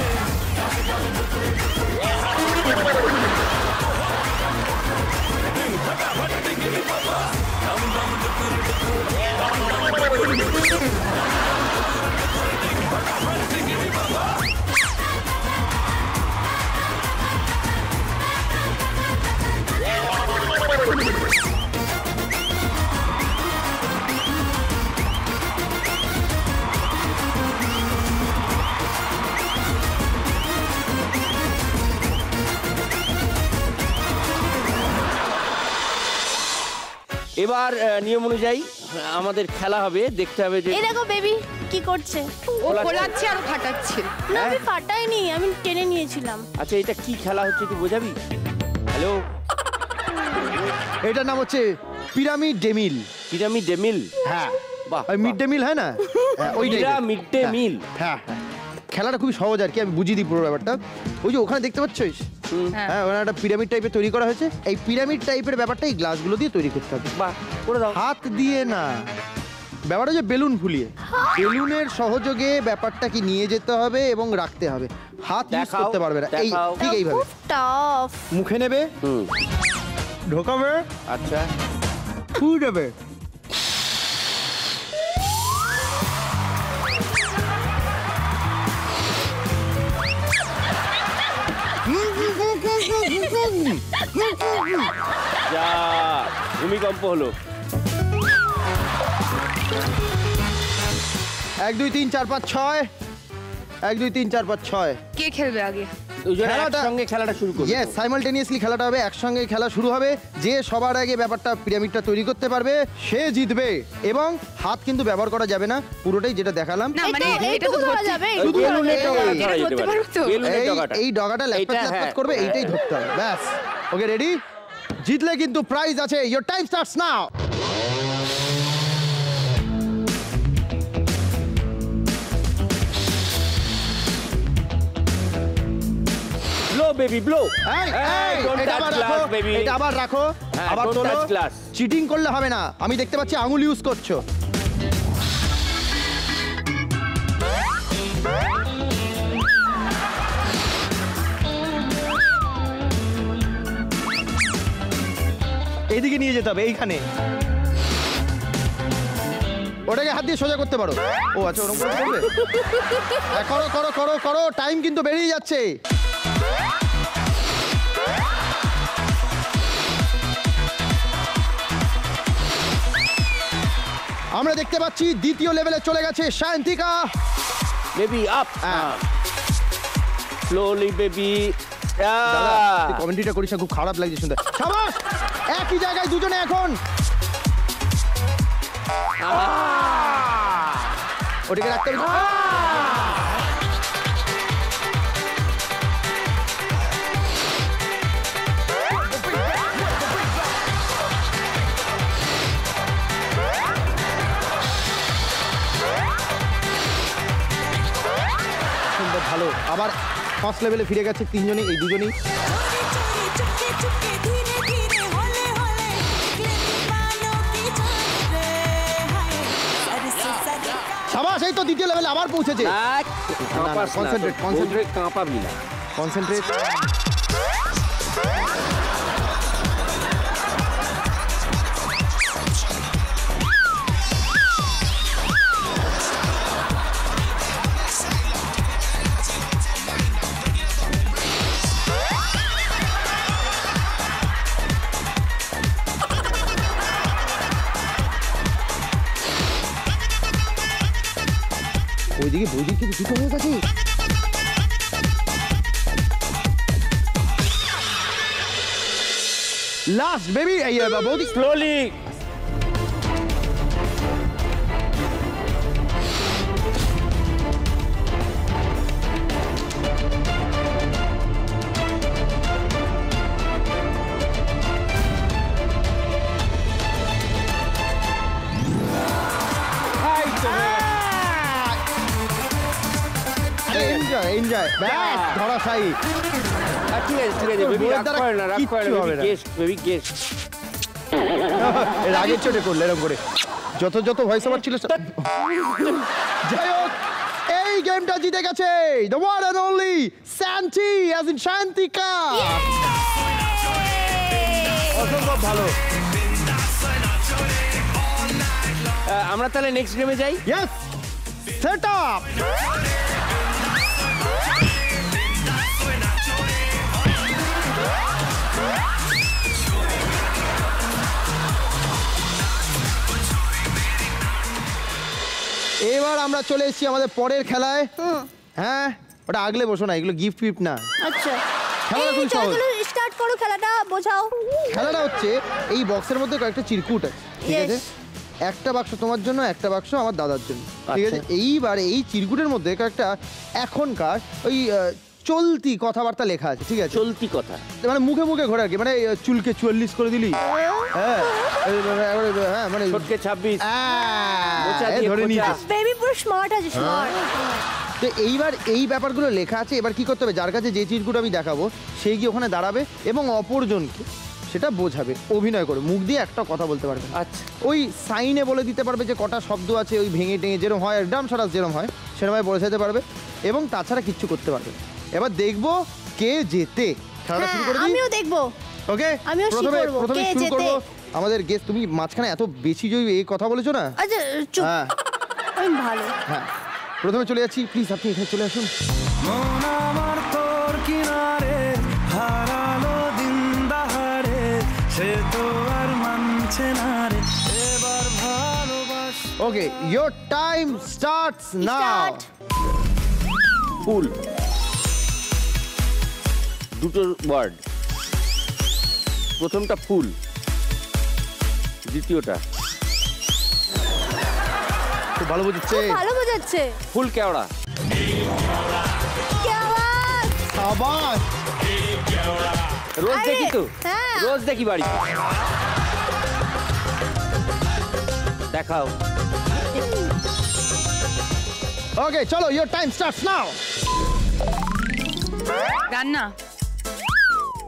[SPEAKER 3] এবার নিয়ম অনুযায়ী আমাদের খেলা হবে, দেখতে হবে যে
[SPEAKER 5] এই দেখো বেবি কি করছে।
[SPEAKER 4] ও খোলাচ্ছে আর ফাটাচ্ছে।
[SPEAKER 5] না, আমি ফাটাইনি, আমি টেনে নিয়েছিলাম।
[SPEAKER 3] আচ্ছা এটা কি খেলা হচ্ছে একটু বোঝাবি? হ্যালো,
[SPEAKER 7] এটার নাম হচ্ছে pyramid day meal.
[SPEAKER 3] Pyramid day meal?
[SPEAKER 7] হ্যাঁ,
[SPEAKER 3] বাহ,
[SPEAKER 7] ওই মিড ডে মিল হয় না, ওই
[SPEAKER 3] পিরামিড ডে মিল।
[SPEAKER 7] হ্যাঁ হ্যাঁ, খেলাটা খুবই সহজ আর কি, আমি বুঝিয়ে দিই পুরো ব্যাপারটা। ওই যে ওখানে দেখতে পাচ্ছিস, হ্যাঁ ওখানে একটা পিরামিড টাইপের তৈরি করা হয়েছে। এই পিরামিড টাইপের ব্যাপারটা এই গ্লাসগুলো দিয়ে তৈরি করতে হবে।
[SPEAKER 3] বাহ, করে দাও।
[SPEAKER 7] হাত দিয়ে না, ব্যাপারটা যে বেলুন ফুলিয়ে, বেলুনের সহযোগে ব্যাপারটা কি নিয়ে যেতে হবে এবং রাখতে হবে। হাত ইউজ
[SPEAKER 3] দেখাও,
[SPEAKER 7] করতে পারবে না। এই
[SPEAKER 3] দেখাও।
[SPEAKER 7] ঠিক এইভাবে
[SPEAKER 5] খুব টাফ।
[SPEAKER 7] মুখে নেবে, ঢোকাবে,
[SPEAKER 3] আচ্ছা,
[SPEAKER 7] ফু দেবে।
[SPEAKER 3] যা ভূমিকম্প হলো।
[SPEAKER 7] 1 2 3 4 5 6, 1 2 3 4 5 6।
[SPEAKER 4] কে খেলবে আগে?
[SPEAKER 3] দুজনে
[SPEAKER 7] খেলাটা-
[SPEAKER 3] একসঙ্গে খেলাটা শুরু করবে।
[SPEAKER 7] ইয়েস, সাইমালটেনিয়াসলি খেলাটা হবে, একসঙ্গে খেলা শুরু হবে। যে সবার আগে ব্যাপারটা পিরামিডটা তৈরি করতে পারবে সে জিতবে। এবং হাত কিন্তু ব্যবহার করা যাবে না, পুরোটাই যেটা দেখালাম।
[SPEAKER 4] না মানে এটা তো
[SPEAKER 5] এইটুকু ধরা
[SPEAKER 4] ধরতে-
[SPEAKER 5] যাবে,
[SPEAKER 3] ওই
[SPEAKER 5] এইটুকু ধরা
[SPEAKER 3] বেলুনের
[SPEAKER 5] যাবে।
[SPEAKER 3] ডগাটা
[SPEAKER 4] এটা
[SPEAKER 3] ধরা যেতে
[SPEAKER 4] ধরতে
[SPEAKER 3] পারে।
[SPEAKER 4] পারো তো?
[SPEAKER 3] বেলুনের ডগাটা।
[SPEAKER 7] এই ডগাটা ল্যাপটপ
[SPEAKER 3] এইটা, হ্যাঁ।
[SPEAKER 7] করবে, এইটাই ধরতে হবে, ব্যাস। Okay, ready? জিতলে কিন্তু প্রাইজ আছে। Your time starts now.
[SPEAKER 3] Blow baby blow.
[SPEAKER 7] এই, এই,
[SPEAKER 3] don't
[SPEAKER 7] এটা
[SPEAKER 3] touch
[SPEAKER 7] আবার
[SPEAKER 3] glass,
[SPEAKER 7] রাখো,
[SPEAKER 3] baby.
[SPEAKER 7] এটা আবার রাখো,
[SPEAKER 3] হ্যাঁ,
[SPEAKER 7] আবার
[SPEAKER 3] don't
[SPEAKER 7] তোলো।
[SPEAKER 3] touch glass.
[SPEAKER 7] চিটিং করলে হবে না, আমি দেখতে পাচ্ছি আঙুল ইউজ করছো। এইদিকে নিয়ে যেতে হবে, এইখানে। ওটাকে হাত দিয়ে সোজা করতে পারো। ও আচ্ছা, ওরকম করে করবে? হ্যাঁ, করো করো করো করো, টাইম কিন্তু বেরিয়ে যাচ্ছে। আমরা দেখতে পাচ্ছি দ্বিতীয় লেভেলে চলে গেছে Shantika.
[SPEAKER 3] Baby up. Slowly baby.
[SPEAKER 7] কমেন্ট্রিটা করিস না, খুব খারাপ লাগছে শুনতে। শাবাশ, একই জায়গায় দুজনে এখন। ওটাকে রাখতে হবে। সুন্দর, ভালো। আবার ফার্স্ট লেভেলে ফিরে গেছে তিনজনই, এই দুজনই। সাবাস, এই তো দ্বিতীয় লেভেলে আবার পৌঁছেছে। concentrate, concentrate.
[SPEAKER 3] কাঁপাবি না।
[SPEAKER 7] কনসেন্ট্রেট। ওইদিকে বৌদির কিন্তু দুটো হয়ে গেছে। লাস্ট বেবি, এই বৌদি।
[SPEAKER 3] স্লোলি।
[SPEAKER 7] এনজয় এনজয়, ব্যাস, ধরাশায়ী।
[SPEAKER 3] ঠিক আছে ঠিক আছে বেবি,
[SPEAKER 7] বউয়ের
[SPEAKER 3] রাগ
[SPEAKER 7] দ্বারা
[SPEAKER 3] করে না, রাগ করে
[SPEAKER 7] কিচ্ছু
[SPEAKER 3] না।
[SPEAKER 7] হবে না।
[SPEAKER 3] Guest baby, guest.
[SPEAKER 7] রাগের চোটে করলে এরকম করে। যত যত ভয়েস ওভার ছিল সব- যাই হোক, এই গেমটা জিতে গেছে দ্য ওয়ান এন্ড অনলি শান্তি, অ্যাজ ইন শান্তিকা। অসম্ভব ভালো।
[SPEAKER 3] আমরা তাহলে নেক্সট গেমে যাই।
[SPEAKER 7] Yes, set up. এবার আমরা চলে এসেছি আমাদের পরের খেলায়। হ্যাঁ, ওটা আগলে বসো না, এগুলো গিফট ফিফট না।
[SPEAKER 5] আচ্ছা,
[SPEAKER 7] খেলাটা খুব সহজ।
[SPEAKER 5] স্টার্ট করো, খেলাটা বোঝাও।
[SPEAKER 7] খেলাটা হচ্ছে এই বক্সের মধ্যে কয়েকটা চিরকুট আছে, ঠিক
[SPEAKER 5] Yes.
[SPEAKER 7] আছে? একটা বাক্স তোমার জন্য, একটা বাক্স আমার দাদার জন্য, ঠিক আছে? এইবার এই চিরকুটের মধ্যে কয়েকটা এখনকার ওই
[SPEAKER 6] চলতি কথাবার্তা লেখা আছে, ঠিক আছে?
[SPEAKER 3] চলতি কথা
[SPEAKER 6] মানে মুখে মুখে ঘোরে আর কি, মানে চুলকে 44 করে দিলি, হ্যাঁ হ্যাঁ মানে
[SPEAKER 3] ছোটকে 26 মোচা
[SPEAKER 6] এই
[SPEAKER 3] দিয়ে
[SPEAKER 6] ধরে
[SPEAKER 3] খোঁচা।
[SPEAKER 6] নিয়েছিস।
[SPEAKER 5] বেবি পুরো স্মার্ট আছে, স্মার্ট।
[SPEAKER 6] তো এইবার এই ব্যাপারগুলো লেখা আছে, এবার কি করতে হবে, যার কাছে যে চিরকুট আমি দেখাবো সেই গিয়ে ওখানে দাঁড়াবে এবং অপরজনকে সেটা বোঝাবে, অভিনয় করে মুখ দিয়ে একটা কথা বলতে পারবে।
[SPEAKER 3] আচ্ছা
[SPEAKER 6] ওই সাইনে বলে দিতে পারবে যে কটা শব্দ আছে, ওই ভেঙে টেঙে যেরকম হয় ড্রাম সারাস যেরকম হয় সেরকম বলে যেতে পারবে এবং তাছাড়া কিচ্ছু করতে পারবে না। এবার দেখবো কে জেতে। খেলাটা শুরু করে দিই।
[SPEAKER 5] আমিও দেখবো।
[SPEAKER 6] ওকে,
[SPEAKER 5] আমিও
[SPEAKER 6] প্রথমে
[SPEAKER 5] করবো, কে
[SPEAKER 6] শুরু
[SPEAKER 5] জেতে।
[SPEAKER 6] করবো আমাদের গেস্ট। তুমি মাঝখানে এত বেশি যদি এই কথা বলেছো না।
[SPEAKER 5] আচ্ছা চুপ,
[SPEAKER 6] হ্যাঁ
[SPEAKER 5] আমি ভালো।
[SPEAKER 6] হ্যাঁ, প্রথমে চলে যাচ্ছি, প্লিজ আপনি এখানে চলে আসুন।
[SPEAKER 9] মন আমার তোর কিনারে হারালো দিন দাহারে, সে তো আর মানছে না রে এবার ভালোবাস।
[SPEAKER 6] Okay, your time starts now.
[SPEAKER 5] Start.
[SPEAKER 3] ফুল, দুটো ওয়ার্ড, প্রথমটা ফুল, দ্বিতীয়টা
[SPEAKER 6] খুব ভালো বুঝছে।
[SPEAKER 5] ভালো বোঝাচ্ছে।
[SPEAKER 3] ফুল কেওড়া।
[SPEAKER 5] কি আওয়াজ!
[SPEAKER 6] আবার
[SPEAKER 3] রোজ
[SPEAKER 5] আরে,
[SPEAKER 3] দেখি তো,
[SPEAKER 5] হ্যাঁ।
[SPEAKER 3] রোজ দেখি বাড়িতে। দেখাও।
[SPEAKER 6] ওকে চলো, ইয়োর টাইম স্টার্টস নাও।
[SPEAKER 4] রান্না,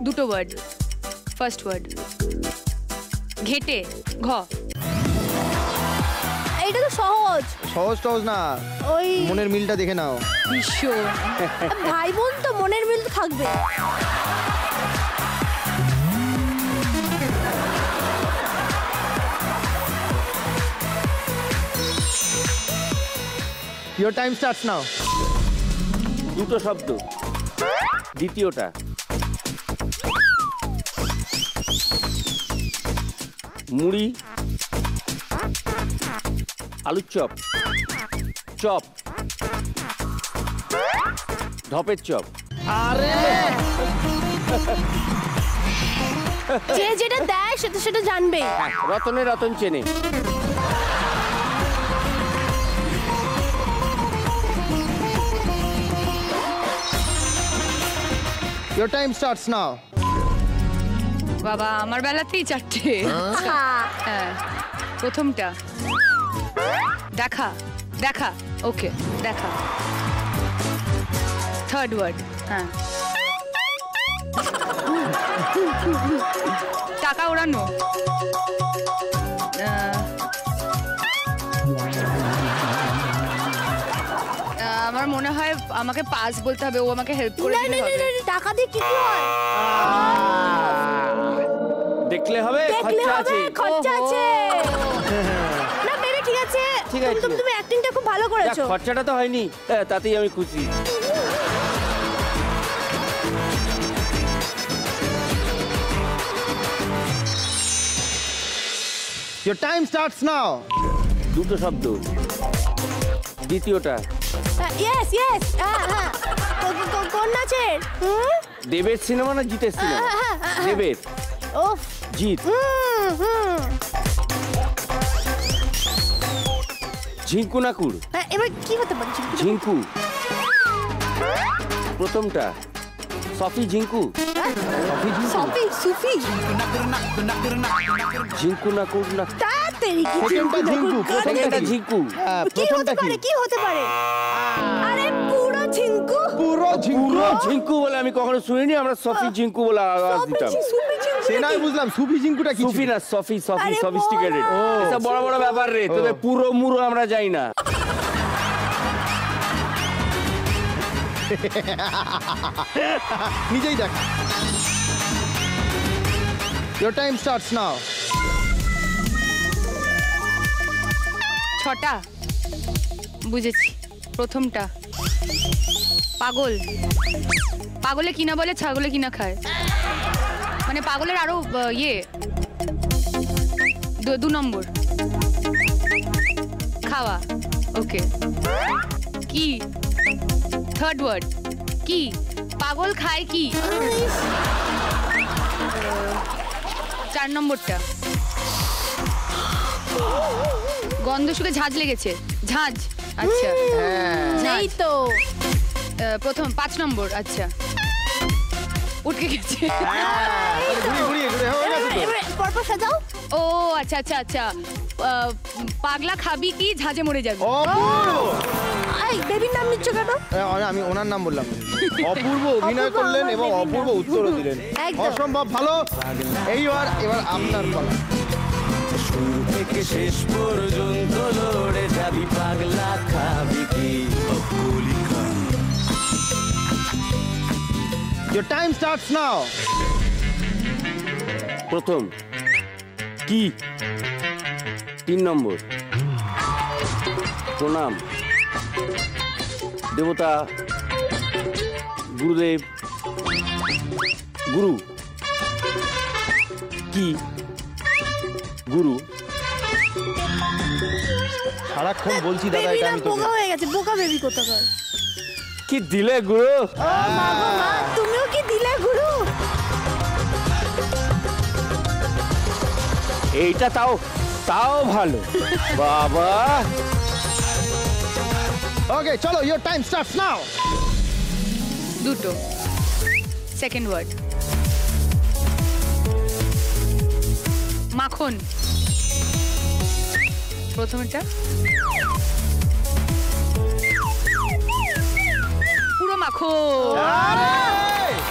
[SPEAKER 4] দুটো ওয়ার্ড, ফার্স্ট ওয়ার্ড। ঘেটে, ঘ।
[SPEAKER 5] এইটা তো সহজ।
[SPEAKER 6] সহজ টহজ না,
[SPEAKER 5] ওই
[SPEAKER 6] মনের মিলটা দেখে নাও।
[SPEAKER 4] ভীষণ।
[SPEAKER 5] ভাই বোন তো মনের মিল তো থাকবে।
[SPEAKER 6] ইয়োর টাইম স্টার্টস নাও।
[SPEAKER 3] দুটো শব্দ, দ্বিতীয়টা মুড়ি, আলুর চপ, চপ, ঢপের চপ।
[SPEAKER 5] যে যেটা দেয় সেটা সেটা জানবে।
[SPEAKER 3] রতনে রতন চেনে।
[SPEAKER 6] ইয়োর টাইম স্টার্টস নাও।
[SPEAKER 4] বাবা আমার বেলাতেই চারটে। হ্যাঁ, প্রথমটা দেখা, দেখা, ওকে দেখা। থার্ড ওয়ার্ড, হ্যাঁ। টাকা ওড়ানো, আমার মনে হয় আমাকে পাস বলতে হবে, ও আমাকে হেল্প করে
[SPEAKER 5] না
[SPEAKER 4] দিলে
[SPEAKER 5] না
[SPEAKER 4] হবে।
[SPEAKER 5] না, টাকা দিয়ে কি হয়?
[SPEAKER 3] দেখলে হবে,
[SPEAKER 5] দেখলে
[SPEAKER 3] খরচা
[SPEAKER 5] হবে,
[SPEAKER 3] আছে।
[SPEAKER 5] খরচা আছে। না বেবি ঠিক আছে,
[SPEAKER 3] ঠিক আছে,
[SPEAKER 5] তুমি তুমি অ্যাক্টিংটা খুব ভালো
[SPEAKER 3] যাক,
[SPEAKER 5] করেছো।
[SPEAKER 3] খরচাটা তো হয়নি, তাতেই আমি খুশি।
[SPEAKER 6] ইয়োর টাইম স্টার্টস নাও।
[SPEAKER 3] দুটো শব্দ, দ্বিতীয়টা
[SPEAKER 5] ইয়েস ইয়েস, হ্যাঁ হ্যাঁ। কোন নাচের?
[SPEAKER 3] দেবের সিনেমা না জিতের সিনেমা? দেবের,
[SPEAKER 5] ওফ,
[SPEAKER 3] জিৎ। ঝিঙ্কু নাকুর,
[SPEAKER 5] এবার কি হতে পারে?
[SPEAKER 3] ঝিঙ্কু, প্রথমটা সফি ঝিঙ্কু,
[SPEAKER 5] সফি সুফি
[SPEAKER 3] ঝিঙ্কু নাকুর না,
[SPEAKER 5] তাড়াতাড়ি কি
[SPEAKER 6] প্রথমটা ঝিঙ্কু,
[SPEAKER 3] সেকেন্ডটা ঝিঙ্কু।
[SPEAKER 5] কি হতে পারে? কি হতে পারে? আরে পুরো ঝিঙ্কু।
[SPEAKER 6] পুরো
[SPEAKER 3] পুরো ঝিঙ্কু বলে আমি কখনো শুনিনি, আমরা সফি ঝিঙ্কু বলে আওয়াজ দিতাম।
[SPEAKER 5] সুফি ঝিঙ্কু
[SPEAKER 6] সে নয় বুঝলাম, সুফি ঝিঙ্কুটা কি?
[SPEAKER 3] সুফি না, সফি, সফি,
[SPEAKER 5] আরে
[SPEAKER 3] সফিস্টিকেটেড।
[SPEAKER 5] বড়।
[SPEAKER 3] এসব বড় বড় ব্যাপার রে, তবে পুরো মুরো আমরা যাই না।
[SPEAKER 6] নিজেই দেখ। ইয়োর টাইম স্টার্টস নাও।
[SPEAKER 4] ছটা, বুঝেছি। প্রথমটা পাগল, পাগলে কিনা বলে ছাগলে কিনা খায়, মানে পাগলের আরো ইয়ে। দু নম্বর খাওয়া, ওকে। কি, থার্ড ওয়ার্ড কি, পাগল খায় কি। 4 নম্বরটা গন্ধ শুকে ঝাঁজ লেগেছে, ঝাঁজ। আচ্ছা,
[SPEAKER 5] নেই তো।
[SPEAKER 4] প্রথম 5 নম্বর। আচ্ছা, উঠকে গেছে।
[SPEAKER 7] ঘুরিয়ে হয়ে গেছে তো।
[SPEAKER 5] এবার পরপর সাজাও।
[SPEAKER 4] ও আচ্ছা আচ্ছা আচ্ছা, পাগলা খাবি কি ঝাঁঝে মরে যাবে।
[SPEAKER 5] এই বেবির নাম নিচ্ছ কেন?
[SPEAKER 7] আমি ওনার নাম বললাম। অপূর্ব অভিনয় করলেন এবং অপূর্ব উত্তরও দিলেন,
[SPEAKER 5] একদম।
[SPEAKER 7] অসম্ভব ভালো। এবার আপনার পালা।
[SPEAKER 9] শুরু থেকে শেষ পর্যন্ত লড়ে যাবি, পাগলা খাবি কি কলিকা।
[SPEAKER 7] Your time starts now.
[SPEAKER 3] প্রথম কি 3 নম্বর প্রণাম দেবতা গুরুদেব গুরু কি গুরু
[SPEAKER 7] সারাক্ষণ বলছি দাদা
[SPEAKER 5] বেবি
[SPEAKER 7] এটা
[SPEAKER 5] নাম
[SPEAKER 7] আমি তোকে।
[SPEAKER 5] বোকা হয়ে গেছে, বোকা বেবি কোথাকার।
[SPEAKER 3] কি দিলে গুরু
[SPEAKER 5] ও মা গো মা, তুমিও কি দিলে গুরু?
[SPEAKER 3] এইটা তাও ভালো বাবা।
[SPEAKER 7] Okay, চলো, your time starts now.
[SPEAKER 4] দুটো। সেকেন্ড ওয়ার্ড মাখন। প্রথমটা পুরো মাখন।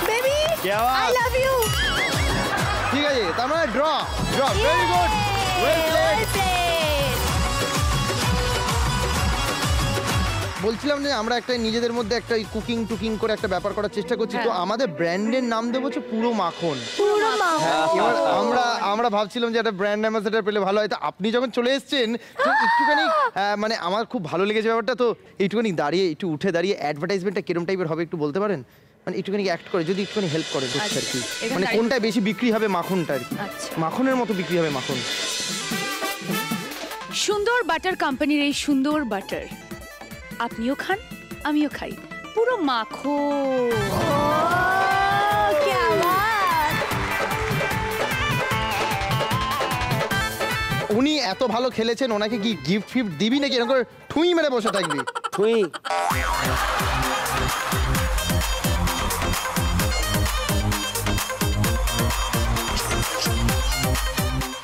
[SPEAKER 5] বেবি
[SPEAKER 7] क्या
[SPEAKER 5] আই
[SPEAKER 7] बात।
[SPEAKER 5] Love you.
[SPEAKER 7] ঠিক আছে, তার মানে draw very good, well played. বলছিলাম যে আমরা একটা নিজেদের মধ্যে একটা কুকিং করে একটা ব্যাপার করার চেষ্টা করছি, তো আমাদের ব্র্যান্ডের নাম দেবো হচ্ছে পুরো মাখন।
[SPEAKER 5] পুরো মা।
[SPEAKER 7] এবার আমরা ভাবছিলাম যে একটা ব্র্যান্ড অ্যাম্বাসেডর পেলে ভালো হয়। তো আপনি যখন চলে এসেছেন তো একটুখানি মানে আমার খুব ভালো লেগেছে ব্যাপারটা। তো একটুখানি দাঁড়িয়ে একটু উঠে দাঁড়িয়ে অ্যাডভার্টাইজমেন্টটা কিরম টাইপের হবে একটু বলতে পারেন? মানে একটুখানি অ্যাক্ট করে যদি একটুখানি হেল্প করে আর কি,
[SPEAKER 4] এটা
[SPEAKER 7] মানে
[SPEAKER 4] তাই।
[SPEAKER 7] কোনটা বেশি বিক্রি হবে মাখনটা আর কি,
[SPEAKER 4] আচ্ছা।
[SPEAKER 7] মাখনের মতো বিক্রি হবে মাখন।
[SPEAKER 4] সুন্দর বাটার কোম্পানির এই সুন্দর বাটার আপনিও খান আমিও খাই, পুরো মাখন।
[SPEAKER 5] क्या बात।
[SPEAKER 7] উনি এত ভালো খেলেছেন, ওনাকে কি গিফট ফিফট দিবি নাকি এরকম করে ঠুই মেরে বসে থাকবি?
[SPEAKER 3] তুই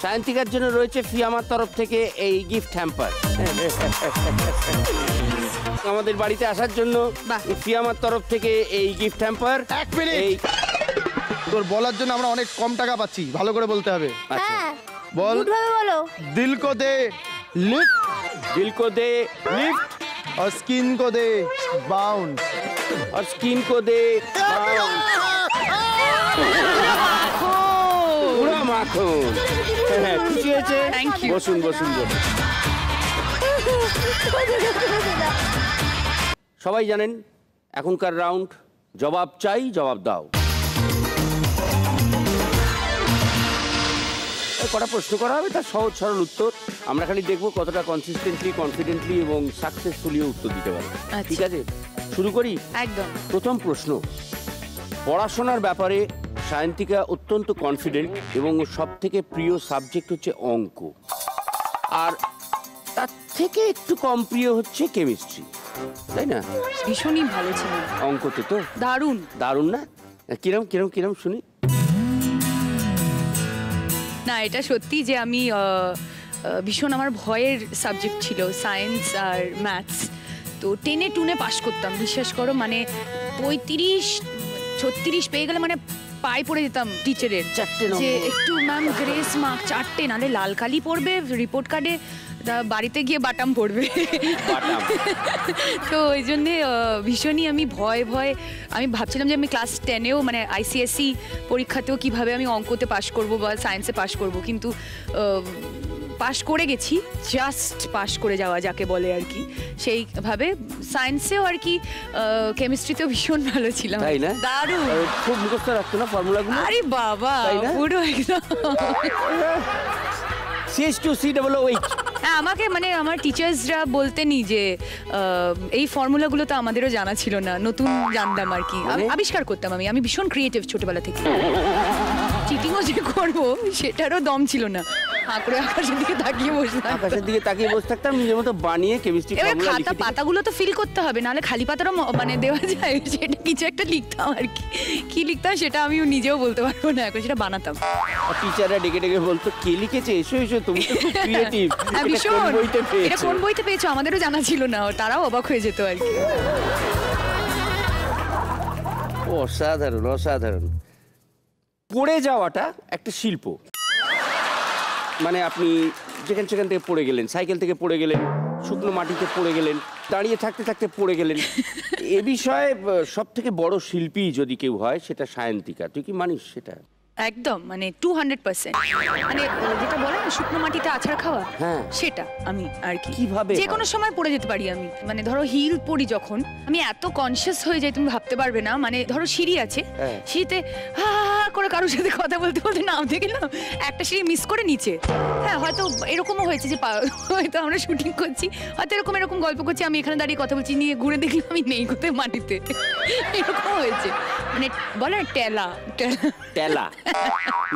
[SPEAKER 3] সায়ন্তিকার জন্য রয়েছে ফিয়ামার তরফ থেকে এই গিফট হ্যাম্পার। আমাদের বাড়িতে আসার জন্য
[SPEAKER 4] বাহ।
[SPEAKER 7] ফিয়ামার তরফ থেকে এই গিফট হ্যাম্পার। এক মিনিট, তোর বলার জন্য আমরা অনেক কম টাকা পাচ্ছি, ভালো করে বলতে হবে।
[SPEAKER 5] হ্যাঁ
[SPEAKER 7] বল।
[SPEAKER 5] গুডভাবে বলো।
[SPEAKER 7] दिल को दे लिफ्ट,
[SPEAKER 3] दिल को दे लिफ्ट
[SPEAKER 7] और स्किन को दे बाउंस,
[SPEAKER 3] और स्किन को दे পুরা মাখন। হ্যাঁ, খুশি হয়েছে?
[SPEAKER 4] Thank you.
[SPEAKER 3] বসুন বসুন বসুন। সবাই জানেন এখনকার রাউন্ড জবাব চাই জবাব দাও। কটা প্রশ্ন করা হবে, তার সহজ সরল উত্তর। আমরা খালি দেখবো কতটা কনসিস্টেন্টলি কনফিডেন্টলি এবং সাকসেসফুলিও উত্তর দিতে পারে। ঠিক আছে, শুরু করি।
[SPEAKER 4] একদম।
[SPEAKER 3] প্রথম প্রশ্ন, পড়াশোনার ব্যাপারে সায়ন্তিকা অত্যন্ত কনফিডেন্ট এবং সব থেকে প্রিয় সাবজেক্ট হচ্ছে অঙ্ক, আর তার থেকে একটু কম প্রিয় হচ্ছে কেমিস্ট্রি, তাই না?
[SPEAKER 4] ভীষণই ভালো ছিল,
[SPEAKER 3] অঙ্কতে তো
[SPEAKER 4] দারুণ।
[SPEAKER 3] দারুণ না? কিরম কিরম কিরম শুনি।
[SPEAKER 4] না, এটা সত্যি যে আমি ভীষণ আমার ভয়ের সাবজেক্ট ছিল সায়েন্স আর ম্যাথস। তো টেনে টুনে পাশ করতাম, বিশ্বাস করো। মানে 35-36 পেয়ে গেলে মানে পায়ে পড়ে যেতাম টিচারের, যে একটু ম্যাম গ্রেস মার্ক 4টে, নালে লাল কালি পড়বে রিপোর্ট কার্ডে, বাড়িতে গিয়ে বাটাম পড়বে। তো ওই জন্যে ভীষণই আমি ভয় আমি ভাবছিলাম যে আমি ক্লাস 10-এও মানে ICSE পরীক্ষাতেও কিভাবে আমি অঙ্কতে পাশ করব বা সায়েন্সে পাশ করব, কিন্তু পাশ করে গেছি, জাস্ট পাশ করে যাওয়া যাকে বলে আর কি। সেইভাবে সায়েন্সেও আর কি, কেমিস্ট্রিতেও ভীষণ ভালো ছিলাম।
[SPEAKER 3] তাই না?
[SPEAKER 4] দারুণ।
[SPEAKER 3] খুব মুখস্থ রাখতো না ফর্মুলাগুলো?
[SPEAKER 4] আরে বাবা, পুরো একদম।
[SPEAKER 3] CH2COOH।
[SPEAKER 4] হ্যাঁ, আমাকে মানে আমার টিচার্সরা বলতেনই যে এই ফর্মুলাগুলো তো আমাদেরও জানা ছিল না, নতুন জানতাম আর কি, আবিষ্কার করতাম। আমি ভীষণ ক্রিয়েটিভ ছোটবেলা থেকে, চিটিংও যে করবো সেটারও দম ছিল না। হাঁ করে আকাশের দিকে তাকিয়ে বসে থাকতাম।
[SPEAKER 3] আকাশের দিকে তাকিয়ে বসে থাকতাম, নিজের মতো বানিয়ে কেমিস্ট্রি
[SPEAKER 4] এবার
[SPEAKER 3] ফর্মুলা
[SPEAKER 4] খাতা
[SPEAKER 3] লিখে
[SPEAKER 4] পাতাগুলো তো ফিল করতে হবে, নাহলে খালি পাতারও মানে দেওয়া যায়, সেটা কিছু একটা লিখতাম আর কি। কি লিখতাম সেটা আমিও নিজেও বলতে পারবো না, এখন সেটা বানাতাম।
[SPEAKER 3] টিচাররা ডেকে ডেকে বলতো কে লিখেছে, এসো এসো, তুমি তো খুব ক্রিয়েটিভ,
[SPEAKER 4] ভীষণ।
[SPEAKER 3] বইতে
[SPEAKER 4] এটা
[SPEAKER 3] পেয়েছো।
[SPEAKER 4] কোন বইতে পেয়েছো আমাদেরও জানা ছিল না, তারাও অবাক হয়ে যেত আর কি।
[SPEAKER 3] অসাধারণ অসাধারণ। পড়ে যাওয়াটা একটা শিল্প, মানে আপনি যেখান সেখান থেকে পড়ে গেলেন, সাইকেল থেকে পড়ে গেলেন, শুকনো মাটিতে পড়ে গেলেন, দাঁড়িয়ে থাকতে থাকতে পড়ে গেলেন। এ বিষয়ে সব থেকে বড় শিল্পী যদি কেউ হয় সেটা সায়ন্তিকা। তুই কি মানিস সেটা?
[SPEAKER 4] একদম, মানে 200%। মানে যেটা বলে না শুকনো মাটিতে আছাড় খাওয়া,
[SPEAKER 3] হ্যাঁ।
[SPEAKER 4] সেটা আমি আর কি।
[SPEAKER 3] কিভাবে
[SPEAKER 4] যে কোনো সময় পড়ে যেতে পারি আমি। মানে ধরো হিল পরি যখন, আমি এত কনসিয়াস হয়ে যাই তুমি ভাবতে পারবে না। মানে ধরো সিঁড়ি আছে,
[SPEAKER 3] হ্যাঁ।
[SPEAKER 4] সিঁড়িতে হা হা হা করে কারোর সাথে কথা বলতে বলতে নামতে গেলাম, একটা সিঁড়ি মিস করে নিচে। হ্যাঁ, হয়তো এরকমও হয়েছে যে হয়তো আমরা শুটিং করছি, হয়তো এরকম গল্প করছি, আমি এখানে দাঁড়িয়ে কথা বলছি, নিয়ে ঘুরে দেখলাম আমি নেই কোথায় মাটিতে, এরকম হয়েছে। মানে বলে টেলা
[SPEAKER 3] টেলা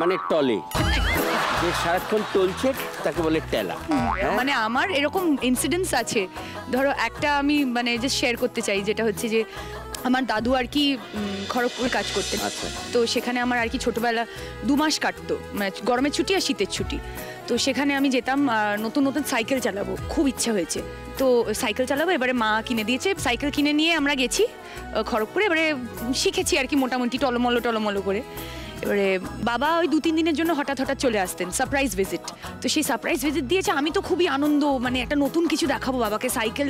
[SPEAKER 3] মানে টলে, যে সারাক্ষণ টলছে তাকে বলে টেলা।
[SPEAKER 4] মানে আমার এরকম ইনসিডেন্টস আছে। ধরো একটা আমি মানে যে শেয়ার করতে চাই, যেটা হচ্ছে যে আমার দাদু আর কি খড়গপুর কাজ করতেন।
[SPEAKER 3] আচ্ছা।
[SPEAKER 4] তো সেখানে আমার আর কি ছোটবেলা 2 মাস কাটতো, মানে গরমের ছুটি আর শীতের ছুটি। তো সেখানে আমি যেতাম, নতুন নতুন সাইকেল চালাবো, খুব ইচ্ছা হয়েছে। তো সাইকেল চালাবো, এবারে মা কিনে দিয়েছে সাইকেল, কিনে নিয়ে আমরা গেছি খড়গপুরে। এবারে শিখেছি আর কি মোটামুটি টলমলো করে। এবারে বাবা ওই 2-3 দিনের জন্য হঠাৎ চলে আসতেন, সারপ্রাইজ ভিজিট। তো সেই সারপ্রাইজ ভিজিট দিয়েছে, আমি তো খুবই আনন্দ, মানে একটা নতুন কিছু দেখাবো বাবাকে, সাইকেল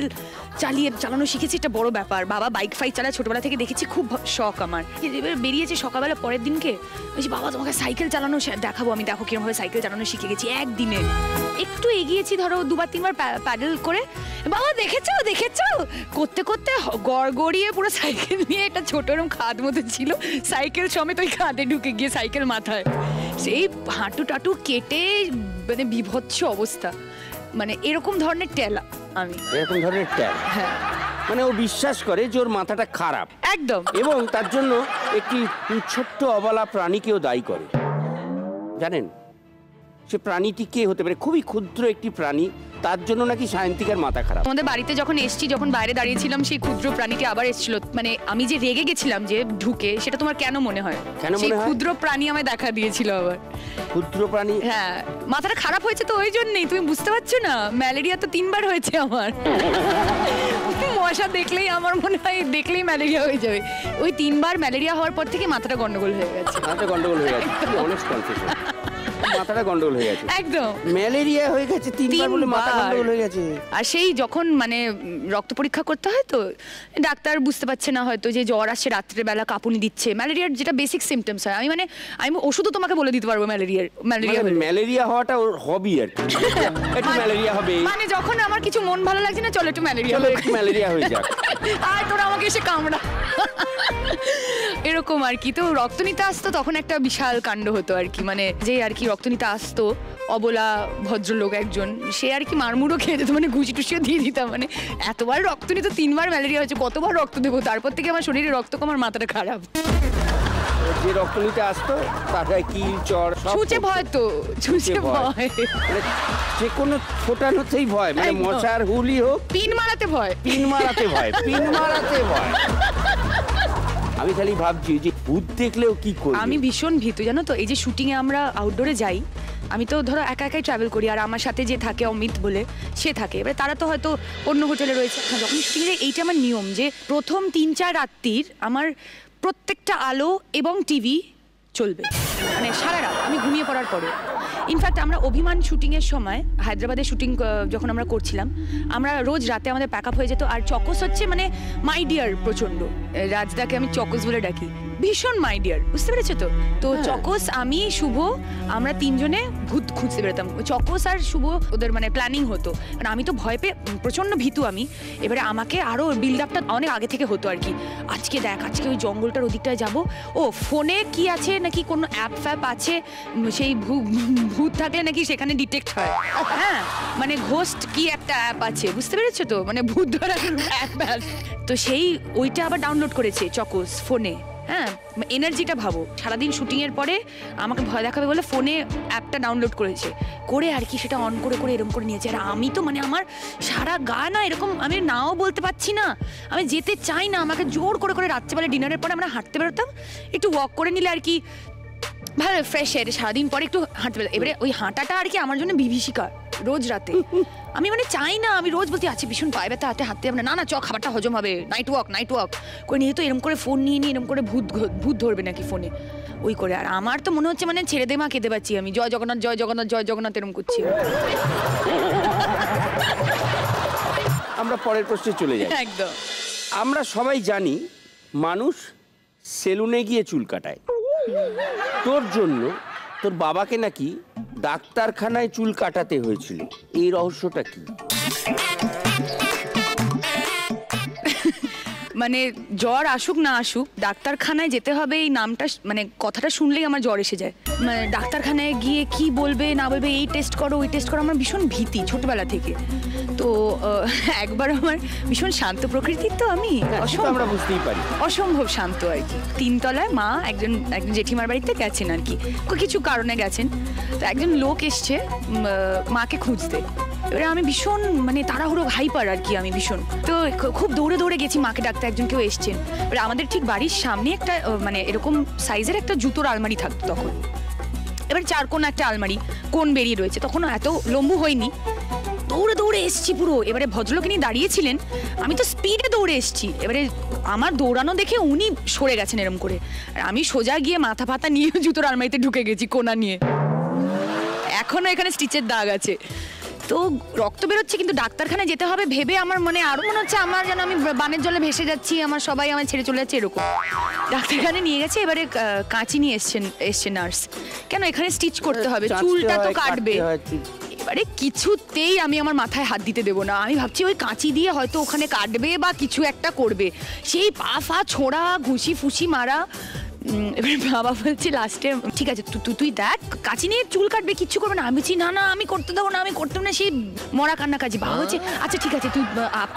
[SPEAKER 4] চালানো শিখেছি, একটা বড় ব্যাপার। বাবা বাইক চালায় ছোটবেলা থেকে দেখেছি, খুব শখ আমার। এবার বেরিয়েছে সকালবেলা, পরের দিনকে বলছি বাবা তোমাকে সাইকেল চালানো দেখাবো আমি, দেখো কিরকমভাবে সাইকেল চালানো শিখে গেছি একদিনে। একটু এগিয়েছি ধরো 2-3 বার প্যাডেল করে, বাবা দেখেছো করতে করতে গড়গড়িয়ে পুরো সাইকেল নিয়ে একটা ছোট এরকম খাদ মতো ছিল, সাইকেল সমেত ওই খাদে ঢুকে গিয়ে সাইকেল মাথায়, সেই হাঁটু টাটু কেটে মানে বিভৎস অবস্থা। মানে এরকম ধরনের টেলা আমি,
[SPEAKER 3] এরকম ধরনের টেলা।
[SPEAKER 4] হ্যাঁ,
[SPEAKER 3] মানে ও বিশ্বাস করে যে ওর মাথাটা খারাপ,
[SPEAKER 4] একদম।
[SPEAKER 3] এবং তার জন্য একটি ছোট্ট অবলা প্রাণীকেও দায়ী করে। জানেন সে প্রাণীটি কে হতে পারে? খুবই ক্ষুদ্র একটি প্রাণী, তার জন্য নাকি সায়ন্তিকার মাথা খারাপ।
[SPEAKER 4] আমাদের বাড়িতে যখন এসছি, যখন বাইরে দাঁড়িয়েছিলাম, সেই ক্ষুদ্র প্রাণীটি আবার এসেছিল। মানে আমি যে রেগে গেছিলাম যে ঢুকে, সেটা তোমার কেন মনে হয়?
[SPEAKER 3] কেন
[SPEAKER 4] সেই
[SPEAKER 3] মনে হয়?
[SPEAKER 4] ক্ষুদ্র প্রাণী আমায় দেখা দিয়েছিল আবার।
[SPEAKER 3] ক্ষুদ্র প্রাণী?
[SPEAKER 4] হ্যাঁ, মাথাটা খারাপ হয়েছে তো ওই জন্যই, তুমি বুঝতে পারছো না? ম্যালেরিয়া তো 3 বার হয়েছে আমার। মশা দেখলেই আমার মনে হয় দেখলেই ম্যালেরিয়া হয়ে যাবে। ওই 3 বার ম্যালেরিয়া হওয়ার পর থেকে মাথাটা গন্ডগোল হয়ে গেছে।
[SPEAKER 3] মাথাটা গন্ডগোল হয়ে গেছে, অনেস্ট কনফিউশন। মাথাটা গন্ডগোল হয়ে গেছে
[SPEAKER 4] একদম,
[SPEAKER 3] ম্যালেরিয়া হয়ে গেছে 3 বার বলে মাথা গন্ডগোল হয়ে গেছে।
[SPEAKER 4] আর সেই যখন মানে রক্ত পরীক্ষা করতে হয়, তো ডাক্তার বুঝতে পারছে না হয়তো যে জ্বর আসছে, রাত্রে বেলা কাঁপুনি দিচ্ছে, ম্যালেরিয়ার যেটা বেসিক সিমটমস হয়। আমি ওষুধও তোমাকে বলে দিতে পারবো
[SPEAKER 3] ম্যালেরিয়া হওয়াটা ওর হবি আর কি, একটু ম্যালেরিয়া হবে।
[SPEAKER 4] মানে যখন আমার কিছু মন ভালো লাগছে না, চলো একটু ম্যালেরিয়া
[SPEAKER 3] চলো একটু ম্যালেরিয়া হয়ে যাক,
[SPEAKER 4] আর তোরা আমাকে এসে কামড়া, এরকম আর কি। তো রক্ত নিতে আসতো, তখন একটা বিশাল কাণ্ড হতো আর কি। মানে যে আর কি রক্ত নিতে আসতো, অবলা ভদ্রলোক একজন, সে আর কি মারমুড়ো খেয়ে যেত, মানে ঘুষি টুসিও দিয়ে দিতাম। মানে এতবার রক্ত নিতে 3 বার ম্যালেরিয়া হয়েছে, কতবার রক্ত দেবো? তারপর থেকে আমার শরীরে রক্ত কমার মাথাটা খারাপ।
[SPEAKER 3] যে রক্ত নিতে আসতো তার কিল চড়
[SPEAKER 4] ছুঁচে ভয়, তো ছুঁচে ভয়,
[SPEAKER 3] যে কোনো ফোটানোতেই ভয়, মানে মশার হুলি হোক,
[SPEAKER 4] পিন মারাতে ভয়,
[SPEAKER 3] পিন মারাতে ভয়। আমি খালি ভাবছি যে ভূত দেখলেও কি করব।
[SPEAKER 4] আমি ভীষণ ভীতু, জানো তো। এই যে শুটিং এ আমরা আউটডোরে যাই, আমি তো ধরো একাই ট্রাভেল করি, আর আমার সাথে যে থাকে অমিত বলে সে থাকে, এবার তারা তো হয়তো অন্য হোটেলে রয়েছে। যখন শুটিং এ এইটা আমার নিয়ম যে প্রথম 3-4 রাত্রির আমার প্রত্যেকটা আলো এবং টিভি চলবে, মানে সারা রাত আমি ঘুমিয়ে পড়ার পরে। ইনফ্যাক্ট আমরা অভিমান শুটিংয়ের সময়, হায়দ্রাবাদে শুটিং যখন আমরা করছিলাম, আমরা রোজ রাতে আমাদের প্যাক আপ হয়ে যেত। আর চকস হচ্ছে মানে মাই ডিয়ার প্রচণ্ড, রাজদাকে আমি চকস বলে ডাকি, ভীষণ মাই ডিয়ার, বুঝতে পেরেছো তো? তো চকস, আমি, শুভ, আমরা 3 জনে ভূত খুঁজতে বেরোতাম। চকস আর শুভ ওদের মানে প্ল্যানিং হতো, কারণ আমি তো ভয় পেয়ে প্রচণ্ড ভীতু আমি। এবারে আমাকে আরও বিল্ড আপটা অনেক আগে থেকে হতো আর কি। আজকে ওই জঙ্গলটার ওদিকটায় যাবো, ও ফোনে কি আছে নাকি কোনো অ্যাপ ফ্যাপ আছে, সেই ভূত থাকলে নাকি সেখানে ডিটেক্ট হয়। হ্যাঁ, মানে ঘোস্ট কি একটা অ্যাপ আছে, বুঝতে পেরেছো তো? মানে ভূত ধরার অ্যাপ। তো সেই ওইটা আবার ডাউনলোড করেছে চকস ফোনে। হ্যাঁ এনার্জিটা ভাবো, সারাদিন শুটিংয়ের পরে আমাকে ভয় দেখাবে বলে ফোনে অ্যাপটা ডাউনলোড করেছে, করে আর কি সেটা অন করে করে এরকম করে নিয়েছে। আর আমি তো মানে আমার সারা গা না এরকম, আমি নাও বলতে পারছি না, আমি যেতে চাই না, আমাকে জোর করে করে রাত্রেবেলা ডিনারের পরে আমরা হাঁটতে বেরোতাম, একটু ওয়াক করে নিলে আর কি ভালো ফ্রেশ এয়ারে সারাদিন পরে একটু হাঁটতে বেরো। এবারে ওই হাঁটাটা আর কি আমার জন্য বিভীষিকা রোজ রাতে। আমি মানে চাই না, আমি রোজ বলতে আছি ভীষণ পায়ে ব্যথা, হাঁটতে হবে না, না চ খাবারটা হজম হবে, নাইট ওয়াক করে নিয়ে তো এরকম করে ফোন নিয়ে এরকম করে ভূত ধরবে নাকি ফোনে ওই করে। আর আমার তো মনে হচ্ছে মানে ছেড়ে দে মা, কেঁদে পাচ্ছি আমি, জয় জগন্নাথ জয় জগন্নাথ জয় জগন্নাথ এরকম করছি।
[SPEAKER 3] আমরা পরের প্রশ্নে চলে যাই।
[SPEAKER 4] একদম।
[SPEAKER 3] আমরা সবাই জানি মানুষ সেলুনে গিয়ে চুল কাটায়, তোর জন্য তোর বাবাকে নাকি ডাক্তারখানায় চুল কাটাতে হয়েছিল, এই রহস্যটা কি?
[SPEAKER 4] মানে জ্বর আসুক না আসুক ডাক্তারখানায় যেতে হবে, এই নামটা মানে কথাটা শুনলেই আমার জ্বর এসে যায়। মানে ডাক্তারখানায় গিয়ে কি বলবে না বলবে, এই টেস্ট করো ওই টেস্ট করো, আমার ভীষণ ভীতি ছোটবেলা থেকে। তো একবার আমার ভীষণ শান্ত প্রকৃতির, তো আমি
[SPEAKER 3] আমরা বুঝতেই পারি
[SPEAKER 4] অসম্ভব শান্ত আর কি। 3 তলায় মা একজন জেঠিমার বাড়িতে গেছেন আর কি, কিছু কারণে গেছেন, তো একজন লোক এসছে মাকে খুঁজতে। এবারে আমি ভীষণ মানে তাড়াহুড়ো হাইপার আর কি, আমি ভীষণ তো খুব দৌড়ে দৌড়ে গেছি মাকে ডাকতে, একজন কেউ এসছেন। এবারে আমাদের ঠিক বাড়ির সামনে একটা মানে এরকম সাইজের একটা জুতোর আলমারি থাকতো তখন। এবার 4 কোণ একটা আলমারি, কোণ বেরিয়ে রয়েছে, তখন এত লম্বু হয়নি, দৌড়ে দৌড়ে এসছি পুরো। এবারে ভদ্রলোক ইনি দাঁড়িয়েছিলেন, আমি তো স্পিডে দৌড়ে এসছি। এবারে আমার দৌড়ানো দেখে উনি সরে গেছেন এরম করে, আর আমি সোজা গিয়ে মাথা ফাতা নিয়ে জুতোর আলমারিতে ঢুকে গেছি কোনা নিয়ে, এখনো এখানে স্টিচের দাগ আছে। তো রক্ত বেরোচ্ছে, কিন্তু ডাক্তারখানায় যেতে হবে ভেবে আমার মানে আরো মনে হচ্ছে আমার যেন আমি বানের জলে ভেসে যাচ্ছি, আমার সবাই আমার ছেড়ে চলে যাচ্ছে এরকম। ডাক্তারখানায় নিয়ে গেছে, এবারে কাঁচি নিয়ে এসছে নার্স, কেন এখানে স্টিচ করতে হবে, চুলটা তো কাটবে। এবারে কিছুতেই আমি আমার মাথায় হাত দিতে দেবো না, আমি ভাবছি ওই কাঁচি দিয়ে হয়তো ওখানে কাটবে বা কিছু একটা করবে, সেই পা ফা ছোড়া ঘুষি ফুসি মারা। এবার বাবা বলছে লাস্টে ঠিক আছে তুই দেখ, কাঁচি নিয়ে চুল কাটবে, কিচ্ছু করবে না। আমি বলছি না আমি করতে দেবো না, আমি করতে না, সেই মরা কান্না কাজী। বাবা বলছে আচ্ছা ঠিক আছে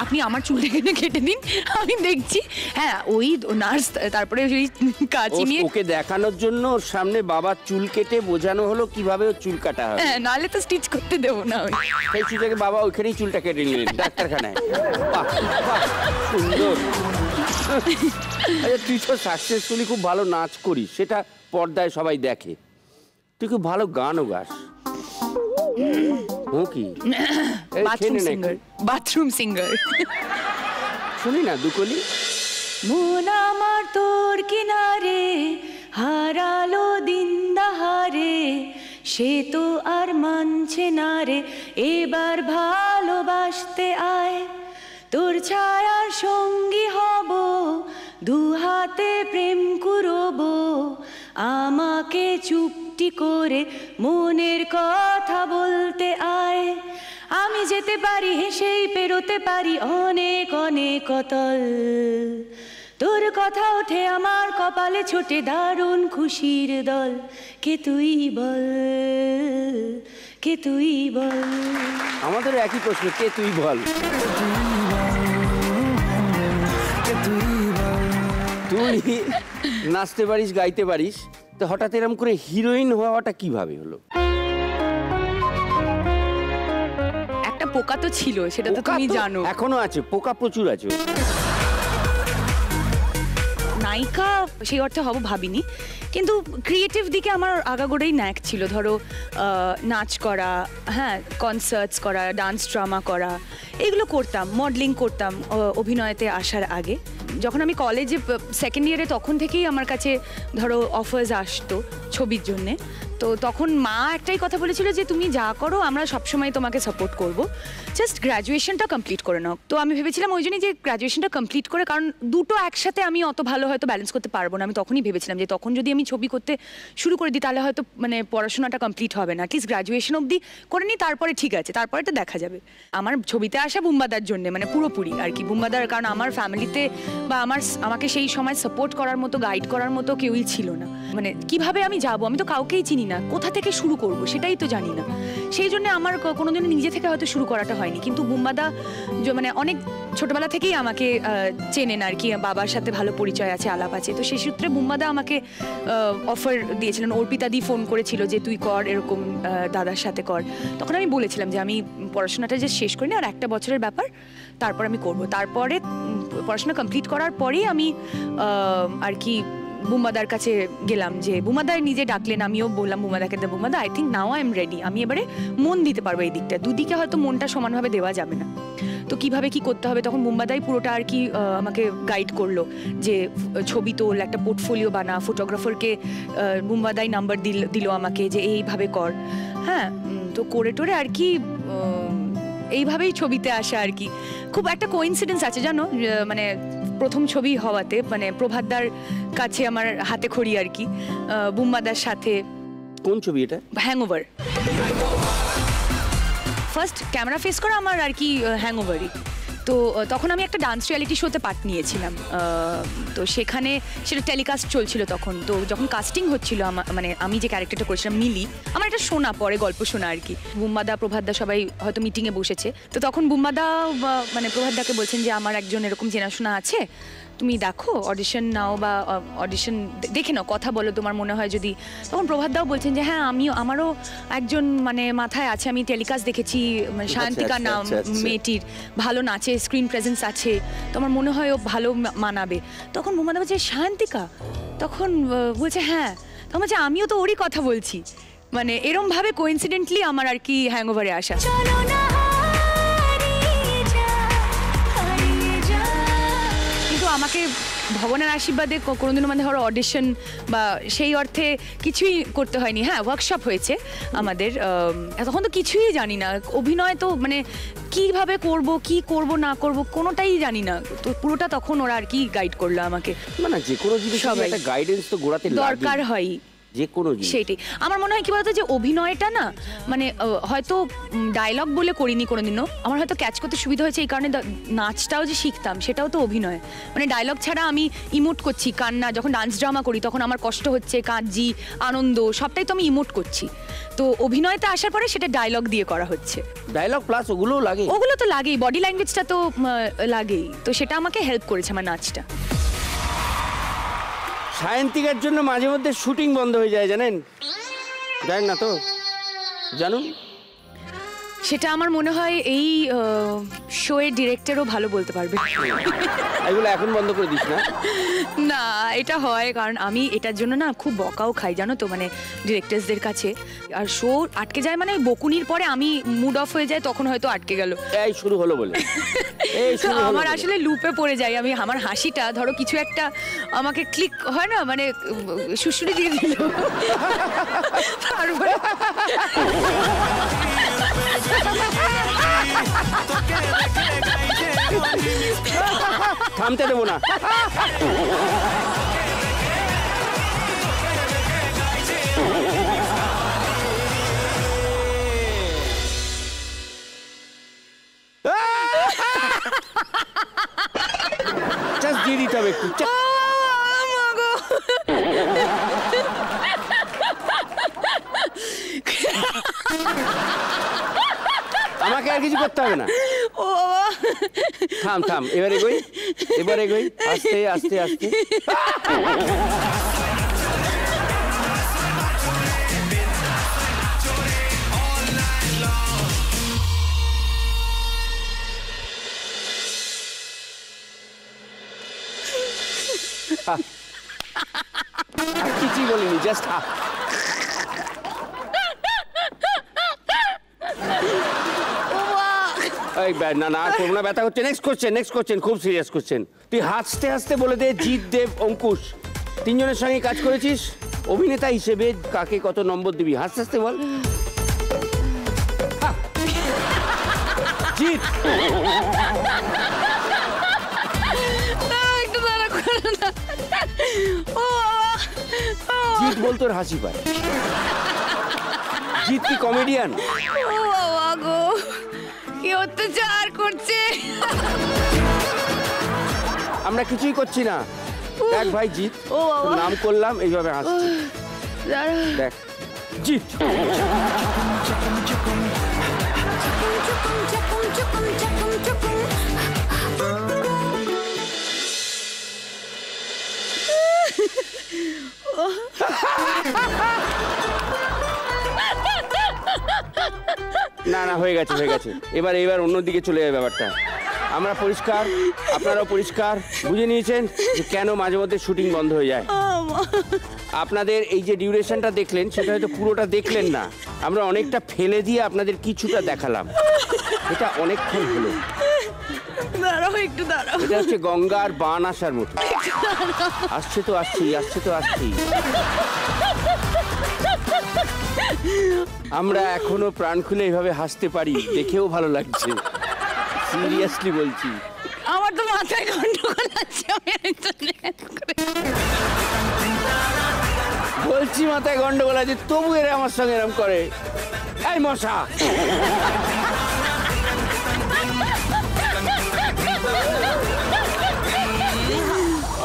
[SPEAKER 4] আপনি আমার চুল কেটে দিন, আমি দেখছি। হ্যাঁ ওই নার্স তারপরে ওই কাঁচি নিয়ে
[SPEAKER 3] ওকে দেখানোর জন্য ওর সামনে বাবার চুল কেটে বোঝানো হলো কিভাবে ওর চুল কাটা হবে।
[SPEAKER 4] হ্যাঁ নাহলে তো স্টিচ করতে দেবো না।
[SPEAKER 3] সেই চুলটাকে বাবা ওইখানেই চুলটা কেটে নিলেন ডাক্তারখানায়। সুন্দর। আচ্ছা তুই তো সাকসেসফুলি খুব ভালো নাচ করিস, সেটা পর্দায় সবাই দেখে, তুই খুব ভালো গানও গাস। ও কি
[SPEAKER 4] বাথরুম সিঙ্গার
[SPEAKER 3] শুনি না দুকলি।
[SPEAKER 4] মন আমার তোর কিনারে হারালো দিন দাহারে, সে তো আর মানছে না রে, এবার ভালোবাসতে আয়, তোর ছায়ার সঙ্গী হব, 2 হাতে প্রেম করব, আমাকে চুপটি করে মনের কথা বলতে আয়, আমি যেতে পারি হেসেই পেরোতে পারি অনেক অনেক অতল, তোর কথা ওঠে আমার কপালে ছোটে দারুণ খুশির দল, কে তুই বল, কে তুই বল।
[SPEAKER 3] আমাদের একই প্রশ্ন, কে তুই বল। তুই নাচতে পারিস গাইতে পারিস, তো হঠাৎ এরকম করে হিরোইন হওয়াটা কিভাবে হলো?
[SPEAKER 4] একটা পোকা তো ছিল, সেটা তো তুমি জানো।
[SPEAKER 3] এখনো আছে, পোকা প্রচুর আছে।
[SPEAKER 4] নায়িকা সেই অর্থে হব ভাবিনি, কিন্তু ক্রিয়েটিভ দিকে আমার আগাগোড়াই ন্যাক ছিল। ধরো নাচ করা, হ্যাঁ কনসার্টস করা, ডান্স ড্রামা করা, এগুলো করতাম, মডেলিং করতাম অভিনয়তে আসার আগে। যখন আমি কলেজে 2nd ইয়ারে তখন থেকেই আমার কাছে ধরো অফার্স আসতো ছবির জন্যে। তো তখন মা একটাই কথা বলেছিল যে তুমি যা করো আমরা সবসময় তোমাকে সাপোর্ট করবো, জাস্ট গ্র্যাজুয়েশনটা কমপ্লিট করে নাও। তো আমি ভেবেছিলাম ওই জন্যই যে গ্র্যাজুয়েশনটা কমপ্লিট করে, কারণ দুটো একসাথে আমি অত ভালো হয়তো ব্যালেন্স করতে পারবো না। আমি তখনই ভেবেছিলাম যে তখন যদি আমি ছবি করতে শুরু করে দিই তাহলে হয়তো মানে পড়াশোনাটা কমপ্লিট হবে না, অ্যাটলিস্ট গ্র্যাজুয়েশন অবধি করে নিই, তারপরে ঠিক আছে, তারপরে তো দেখা যাবে। আমার ছবিতে আসা বুম্বাদার জন্যে, মানে পুরোপুরি আর কি বুম্বাদার, কারণ আমার ফ্যামিলিতে বা আমাকে সেই সময় সাপোর্ট করার মতো গাইড করার মতো কেউই ছিল না। মানে কিভাবে আমি যাব, আমি তো কাউকেই চিনি না, কোথা থেকে শুরু করব সেটাই তো জানি না। সেই জন্য আমার কোনোদিন নিজে থেকে হয়তো শুরু করাটা হয়নি। কিন্তু বুম্বাদা মানে অনেক ছোটবেলা থেকেই আমাকে চেনেন আর কি, বাবার সাথে ভালো পরিচয় আছে। আছে, আলাপ আছে। তো সেই সূত্রে বুম্বাদা আমাকে অফার দিয়েছিলেন, অর্পিতাদি ফোন করেছিল যে তুই কর, এরকম দাদার সাথে কর। তখন আমি বলেছিলাম যে আমি পড়াশোনাটা যে শেষ করিনি, আর একটা বছরের ব্যাপার, তারপর আমি করব। তারপরে পড়াশোনা কমপ্লিট করার পরেই আমি আর কি বুম্বাদার কাছে গেলাম, যে বুম্বাদা নিজে ডাকলেন, আমিও বললাম বুম্বাদাকে, Bumbada I think now I am ready, আমি এবারে মন দিতে পারবো এই দিকটা। দুদিকে হয়তো মনটা সমানভাবে দেওয়া যাবে না, তো কিভাবে কি করতে হবে, তখন বুম্বাদাই পুরোটা আর কি আমাকে গাইড করলো, যে ছবি তোল, একটা পোর্টফোলিও বানা, ফটোগ্রাফারকে বুম্বাদাই নাম্বার দিল আমাকে যে এইভাবে কর। হ্যাঁ, তো করে টোরে আর কি এইভাবেই ছবিতে আসা আর কি। খুব একটা কোইন্সিডেন্স আছে জানো, মানে প্রথম ছবি হওয়াতে, মানে প্রভাতদার কাছে আমার হাতে খড়ি আর কি, বুম্বাদার সাথে।
[SPEAKER 3] কোন ছবি এটা?
[SPEAKER 4] হ্যাংওভার। ফার্স্ট ক্যামেরা ফেস করা আমার আর কি হ্যাংওভারই। তো তখন আমি একটা ডান্স রিয়ালিটি শোতে পার্ট নিয়েছিলাম, তো সেখানে সেটা টেলিকাস্ট চলছিল তখন। তো যখন কাস্টিং হচ্ছিল মানে আমি যে ক্যারেক্টারটা করেছিলাম মিলি, আমার একটা শোনা পরে গল্প শোনা আর কি, বুম্বাদা প্রভাতদা সবাই হয়তো মিটিংয়ে বসেছে, তো তখন বুম্বাদা মানে প্রভাতদাকে বলছেন যে আমার একজন এরকম চেনাশোনা আছে, তুমি দেখো অডিশন নাও, বা অডিশন দেখে নাও, কথা বলো, তোমার মনে হয় যদি। তখন প্রভাতদাও বলছেন যে হ্যাঁ আমারও একজন মানে মাথায় আছে, আমি টেলিকাস্ট দেখেছি, মানে সায়ন্তিকা নাম মেয়েটির, ভালো নাচে, স্ক্রিন প্রেজেন্স আছে, তো আমার মনে হয় ও ভালো মানাবে। তখন বুম্বাদা বলছে সায়ন্তিকা, তখন বলছে হ্যাঁ, তখন বলছে আমিও তো ওরই কথা বলছি। মানে এরমভাবে কোইন্সিডেন্টলি আমার আর কি হ্যাংওভারে আসা। আমাকে ভগবানের আশীর্বাদে কোনোদিনও মানে ধরো অডিশন বা সেই অর্থে কিছুই করতে হয়নি। হ্যাঁ, ওয়ার্কশপ হয়েছে আমাদের, তখন তো কিছুই জানি না, অভিনয় তো মানে কিভাবে করব, কি করব না করব কোনোটাই জানি না, তো পুরোটা তখন ওরা আর কি গাইড করলো আমাকে।
[SPEAKER 3] মানে যে কোনো জিনিস একটা গাইডেন্স তো গোড়াতে
[SPEAKER 4] দরকার হয়,
[SPEAKER 3] যে কোনো জিনিস।
[SPEAKER 4] সেইটাই আমার মনে হয় কি বলতো, যে অভিনয়টা না মানে হয়তো ডায়লগ বলে করিনি কোনোদিনও, আমার হয়তো ক্যাচ করতে সুবিধা হয়েছে এই কারণে। নাচটাও যে শিখতাম সেটাও তো অভিনয়, মানে ডায়লগ ছাড়া আমি ইমোট করছি, কান্না, যখন ডান্স ড্রামা করি তখন আমার কষ্ট হচ্ছে, কাঁদছি, আনন্দ, সবটাই তো আমি ইমোট করছি। তো অভিনয়তে আসার পরে সেটা ডায়লগ দিয়ে করা হচ্ছে,
[SPEAKER 3] ডায়লগ প্লাস ওগুলোও লাগে,
[SPEAKER 4] ওগুলো তো লাগেই, বডি ল্যাঙ্গুয়েজটা তো লাগেই, তো সেটা আমাকে হেল্প করেছে আমার নাচটা।
[SPEAKER 3] সায়ন্তিকার জন্য মাঝে মধ্যে শুটিং বন্ধ হয়ে যায় জানেন, জানেন না তো? জানুন,
[SPEAKER 4] সেটা আমার মনে হয় এই শোয়ের ডিরেক্টরও ভালো বলতে পারবে।
[SPEAKER 3] এগুলো এখন বন্ধ করে দিস না।
[SPEAKER 4] না, এটা হয় কারণ আমি এটার জন্য না খুব বকাও খাই জানো তো, মানে ডিরেক্টরসদের কাছে। আর শো আটকে যায় মানে বকুনির পরে আমি মুড অফ হয়ে যায়, তখন হয়তো আটকে গেল,
[SPEAKER 3] এই শুরু হলো বলে।
[SPEAKER 4] তো আমার আসলে লুপে পড়ে যাই আমি, আমার হাসিটা ধরো কিছু একটা আমাকে ক্লিক হয় না, মানে সুশ্রী দিয়ে দিল, তারপরে
[SPEAKER 3] থামতে দেবো না। জাস্ট দিয়ে দিতে হবে একটু। আমাকে আর কিছু করতে হবে না। থাম থাম, এবার এগোই, এবার এগোই, আস্তে আস্তে আস্তে। কিছুই বলিনি, জাস্ট না না করবো না, ব্যথা করছে। নেক্সট কোশ্চেন, খুব সিরিয়াস কোশ্চেন। তুই হাসতে হাসতে বলে দে, জিৎ, দেব, অঙ্কুশ তিনজনের সঙ্গে কাজ করেছিস, অভিনেতা হিসেবে কাকে কত নম্বর দিবি? হাসতে হাসতে বল। জিৎ। জিৎ বল, তোর হাসি পায়। জিৎ কি কমেডিয়ান?
[SPEAKER 4] কি অত্যাচার করছে।
[SPEAKER 3] আমরা কিছুই করছি না, দেখ ভাই জিৎ, নাম করলাম এইভাবে হাসছি, দেখ জিৎ। না না, হয়ে গেছে হয়ে গেছে। এবার অন্যদিকে চলে যাবে ব্যাপারটা। আমরা পরিষ্কার, আপনারাও পরিষ্কার বুঝে নিয়েছেন যে কেন মাঝে মধ্যে শুটিং বন্ধ হয়ে যায়। আপনাদের এই যে ডিউরেশনটা দেখলেন সেটা হয়তো পুরোটা দেখলেন না, আমরা অনেকটা ফেলে দিয়ে আপনাদের কিছুটা দেখালাম। এটা অনেকক্ষণ হলো।
[SPEAKER 4] দাঁড়াও একটু দাঁড়াও।
[SPEAKER 3] এটা হচ্ছে গঙ্গার বান আসার মতো। আসছে তো আসছি। আমরা এখনো প্রাণ খুলে এইভাবে হাসতে পারি, দেখেও ভালো লাগছে। সিরিয়াসলি বলছি।
[SPEAKER 4] আমার তো মাথায় গন্ডগোল আছে।
[SPEAKER 3] বলছি মাথায় গন্ডগোল আছে, তবু এরা আমার সঙ্গে এরম করে। এই মশা,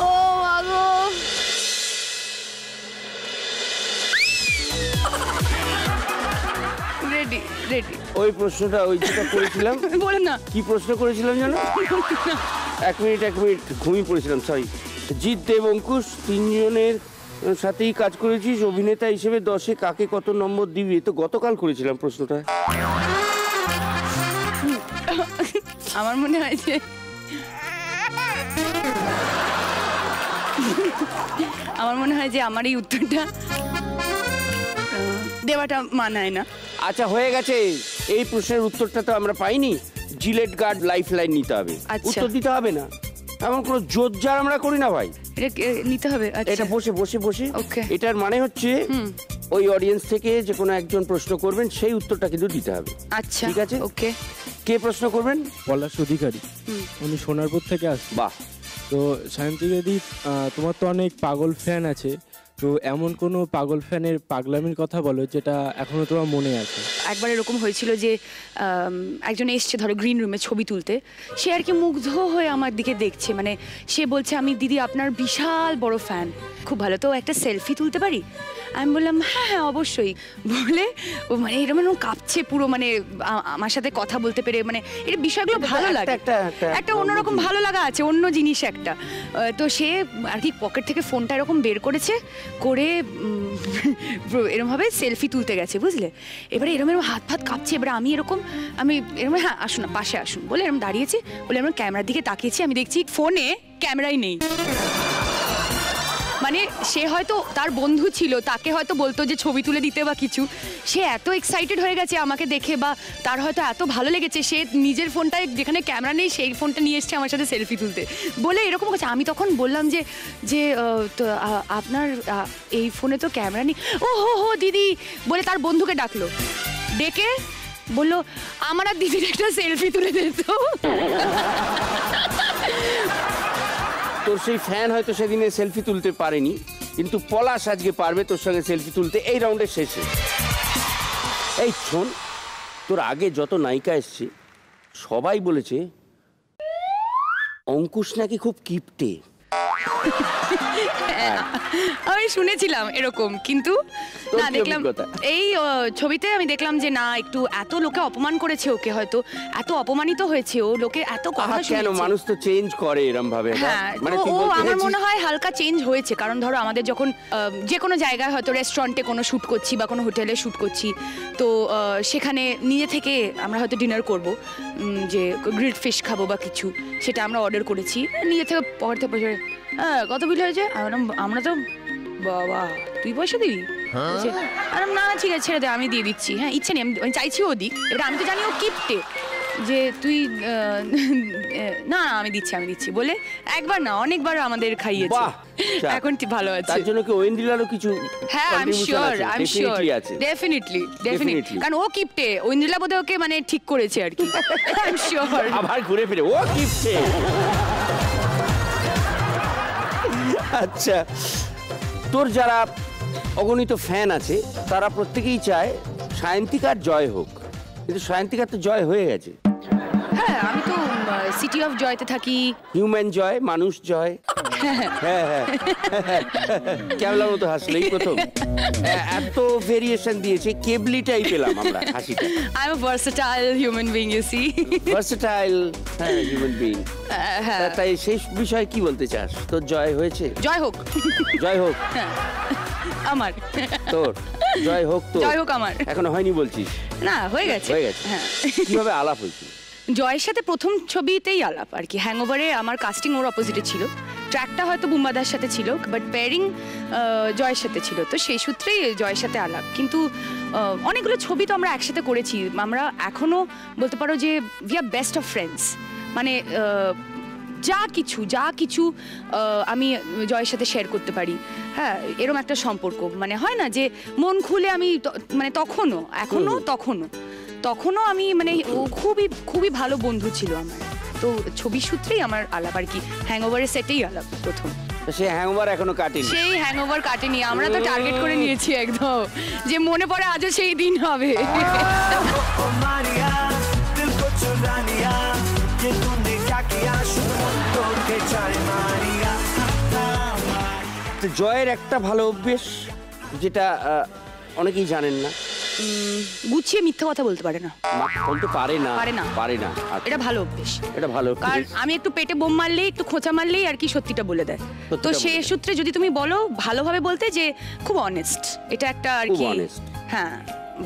[SPEAKER 5] ও মাগো।
[SPEAKER 4] রেডি।
[SPEAKER 3] ওই প্রশ্নটা ওই যেটা করেছিলাম,
[SPEAKER 4] বলো না।
[SPEAKER 3] কি প্রশ্ন করেছিলাম জানো? এক মিনিট ঘুমিয়ে পড়েছিলাম, সরি। জিৎ দেব অঙ্কুশ তিনজনের সাথেই কাজ করেছিস, অভিনেতা হিসেবে 10-এ কাকে কত নম্বর দিবি? তো গতকাল করেছিলাম প্রশ্নটা।
[SPEAKER 4] আমার মনে হয় যে আমার এই উত্তরটা দেওয়াটা মানায় না।
[SPEAKER 3] আচ্ছা হয়ে গেছে, এই প্রশ্নের উত্তরটা তো আমরা পাইনি। জিলেট গার্ড লাইফ লাইন নিতে হবে, উত্তর দিতে হবে না। এমন কোনো জোরজার আমরা করি না ভাই,
[SPEAKER 4] এটা নিতে হবে।
[SPEAKER 3] এটা বসে
[SPEAKER 4] Okay.
[SPEAKER 3] এটার মানে হচ্ছে ওই অডিয়েন্স থেকে যে কোনো একজন প্রশ্ন করবেন, সেই উত্তরটা কিন্তু দিতে হবে।
[SPEAKER 4] আচ্ছা
[SPEAKER 3] ঠিক আছে,
[SPEAKER 4] ওকে।
[SPEAKER 3] কে প্রশ্ন করবেন?
[SPEAKER 10] পলাশ অধিকারী, উনি সোনারপুর থেকে আসছে।
[SPEAKER 3] বাহ।
[SPEAKER 10] তো সায়ন্তী দিদি, তোমার তো অনেক পাগল ফ্যান আছে, তো এমন কোনো পাগল ফ্যানের পাগলামির কথা বলো যেটা এখনো তোমার মনে আছে।
[SPEAKER 4] একবার এরকম হয়েছিল যে একজন এসছে ধরো গ্রিন রুমে ছবি তুলতে, সে আর কি মুগ্ধ হয়ে আমার দিকে দেখছে, মানে সে বলছে আমি দিদি আপনার বিশাল বড় ফ্যান, খুব ভালো, তো একটা সেলফি তুলতে পারি? আমি বললাম হ্যাঁ অবশ্যই। বলে ও মানে এরকম কাঁপছে পুরো, মানে আমার সাথে কথা বলতে পেরে, মানে এই বিষয়গুলো ভালো লাগে, একটা অন্যরকম ভালো লাগা আছে, অন্য জিনিস একটা। তো সে আর কি পকেট থেকে ফোনটা এরকম বের করে এরমভাবে সেলফি তুলতে গেছে, বুঝলে? এবারে এরম হাত ফাত কাঁপছে, এবারে আমি এরম হ্যাঁ আসুন না পাশে আসুন বলে এরম দাঁড়িয়েছি, বলে এরম ক্যামেরার দিকে তাকিয়েছি, আমি দেখছি ফোনে ক্যামেরাই নেই। মানে সে হয়তো তার বন্ধু ছিল, তাকে হয়তো বলতো যে ছবি তুলে দিতে বা কিছু, সে এত এক্সাইটেড হয়ে গেছে আমাকে দেখে, বা তার হয়তো এত ভালো লেগেছে, সে নিজের ফোনটায় যেখানে ক্যামেরা নেই সেই ফোনটা নিয়ে এসছে আমার সাথে সেলফি তুলতে, বলে এরকম কথা। আমি তখন বললাম যে তো আপনার এই ফোনে তো ক্যামেরা নেই। ও হো দিদি বলে তার বন্ধুকে ডাকলো, ডেকে বললো আমার আর দিদির একটা সেলফি তুলে দিত।
[SPEAKER 3] তোর সেই ফ্যান হয়তো সেদিনে সেলফি তুলতে পারেনি, কিন্তু পলাশ আজকে পারবে তোর সঙ্গে সেলফি তুলতে এই রাউন্ডের শেষে। এই শোন, তোর আগে যত নায়িকা এসছে সবাই বলেছে অঙ্কুশ নাকি খুব কিপটে।
[SPEAKER 4] আমি শুনেছিলাম এরকম, কিন্তু না দেখলাম এই ছবিতে আমি দেখলাম যে না, একটু এত লোকে অপমান করেছে ওকে, হয়তো এত অপমানিত হয়েছে ও, লোকে এত কথা শুনেছে।
[SPEAKER 3] কেন মানুষ তো চেঞ্জ করে এরকম ভাবে।
[SPEAKER 4] হ্যাঁ, মানে ও আমার মনে হয় হালকা চেঞ্জ হয়েছে, কারণ ধরো আমাদের যখন যে কোনো জায়গায় হয়তো রেস্টুরেন্টে কোনো শুট করছি বা কোনো হোটেলে শুট করছি, তো সেখানে নিজে থেকে আমরা হয়তো ডিনার করব, যে গ্রিলড ফিশ খাবো বা কিছু, সেটা আমরা অর্ডার করেছি নিজে থেকে, পকেট থেকে হ্যাঁ কত বিল হয়েছে? আমরা তো বাবা তুই পয়সা দিবি? না ঠিক আছে ছেড়ে দে, আমি দিয়ে দিচ্ছি। হ্যাঁ ইচ্ছে নেই, আমি চাইছি ও দিক, এবার আমি তো জানি ও কিপটে, যে তুই না আমি দিচ্ছি বলে একবার না অনেকবার আমাদের খাইয়েছে, এখন ভালো আছে।
[SPEAKER 3] তার জন্য কি ঐন্দ্রিলারও কিছু?
[SPEAKER 4] হ্যাঁ আই এম শিওর ডেফিনেটলি কারণ ও কিপটে, ঐন্দ্রিলা বোধহয় ওকে মানে ঠিক করেছে আর কি, আই এম শিওর।
[SPEAKER 3] আবার ঘুরে ফিরে ও কিপটে। আচ্ছা, তোর যারা অগণিত ফ্যান আছে তারা প্রত্যেকেই চায় সায়ন্তিকার জয় হোক, কিন্তু সায়ন্তিকার তো জয় হয়ে গেছে।
[SPEAKER 4] হ্যাঁ আমি তো সিটি অফ জয়তে থাকি।
[SPEAKER 3] হিউম্যান জয়, মানুষ জয়। হ্যাঁ হ্যাঁ, কেবলার মতো হাসলে এই প্রথম। এত ভেরিয়েশন দিয়েছে, কেবলিটাই পেলাম আমরা হাসিটা।
[SPEAKER 4] I am a versatile human being, you see.
[SPEAKER 3] Versatile, হ্যাঁ, হিউম্যান বিং। তাই সেই বিষয়ে কি বলতে চাস? তোর জয় হয়েছে?
[SPEAKER 4] জয় হোক।
[SPEAKER 3] জয় হোক
[SPEAKER 4] আমার।
[SPEAKER 3] তোর জয় হোক। তোর
[SPEAKER 4] জয় হোক আমার।
[SPEAKER 3] এখনো হয়নি বলছিস?
[SPEAKER 4] না, হয়ে গেছে।
[SPEAKER 3] হয়ে গেছে। হ্যাঁ। কিভাবে আলাপ হয়েছিল?
[SPEAKER 4] জয়ের সাথে প্রথম ছবিতেই আলাপ আর কি। হ্যাংওভারে আমার কাস্টিং ওর অপোজিটে ছিল, ট্র্যাকটা হয়তো বুম্বাদার সাথে ছিল, বাট পেয়ারিং জয়ের সাথে ছিল। তো সেই সূত্রেই জয়ের সাথে আলাপ। কিন্তু অনেকগুলো ছবি তো আমরা একসাথে করেছি। আমরা এখনো বলতে পারো যে we are best of friends. মানে যা কিছু আমি জয়ের সাথে শেয়ার করতে পারি। হ্যাঁ, এরকম একটা সম্পর্ক। মানে হয় না যে মন খুলে আমি মানে তখনও আমি মানে ও খুবই ভালো বন্ধু ছিল আমার। তো ছবির সূত্রেই আমার আলাপ আর কি। হ্যাংওভারের সেটেই আলাপ প্রথম।
[SPEAKER 3] সেই হ্যাংওভার এখনো কাটেনি?
[SPEAKER 4] সেই হ্যাংওভার কাটেনি। আমরা তো টার্গেট করে নিয়েছি একদম, যে মনে পড়ে আজও সেই দিন হবে।
[SPEAKER 3] জয়ের একটা ভালো অভ্যেস যেটা অনেকেই জানেন না,
[SPEAKER 4] গুছিয়ে মিথ্যা কথা বলতে পারে না।
[SPEAKER 3] বলতে পারে না।
[SPEAKER 4] এটা ভালো অভ্যেস।
[SPEAKER 3] এটা ভালো,
[SPEAKER 4] কারণ আমি একটু পেটে বোম মারলেই, একটু খোঁচা মারলেই আর কি সত্যিটা বলে দেয়। তো সেই সূত্রে যদি তুমি বলো ভালোভাবে বলতে, যে খুব অনেস্ট, এটা একটা আর কি। হ্যাঁ।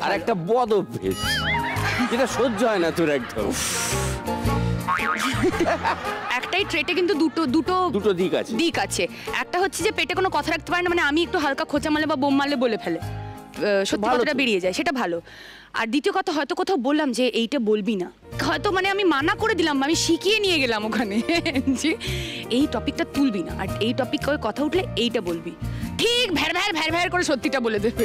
[SPEAKER 3] আর একটা বদ অভ্যেস যেটা সহ্য হয় না তোর একদম।
[SPEAKER 4] একটাই ট্রেটে কিন্তু দুটো দিক আছে। একটা হচ্ছে যে পেটে কোনো কথা রাখতে পারে না, মানে আমি একটু হালকা খোঁচা মারলে বা বোম মারলে বলে ফেলে, সত্যি কথাটা বেরিয়ে যায়, সেটা ভালো। আর দ্বিতীয় কথা, হয়তো কোথাও বললাম যে এইটা বলবি না, হয়তো মানে আমি মানা করে দিলাম, আমি শিখিয়ে নিয়ে গেলাম ওখানে যে এই টপিকটা তুলবি না, আর এই টপিক কথা উঠলে এইটা বলবি, ঠিক ভ্যার করে সত্যিটা বলে দেবে।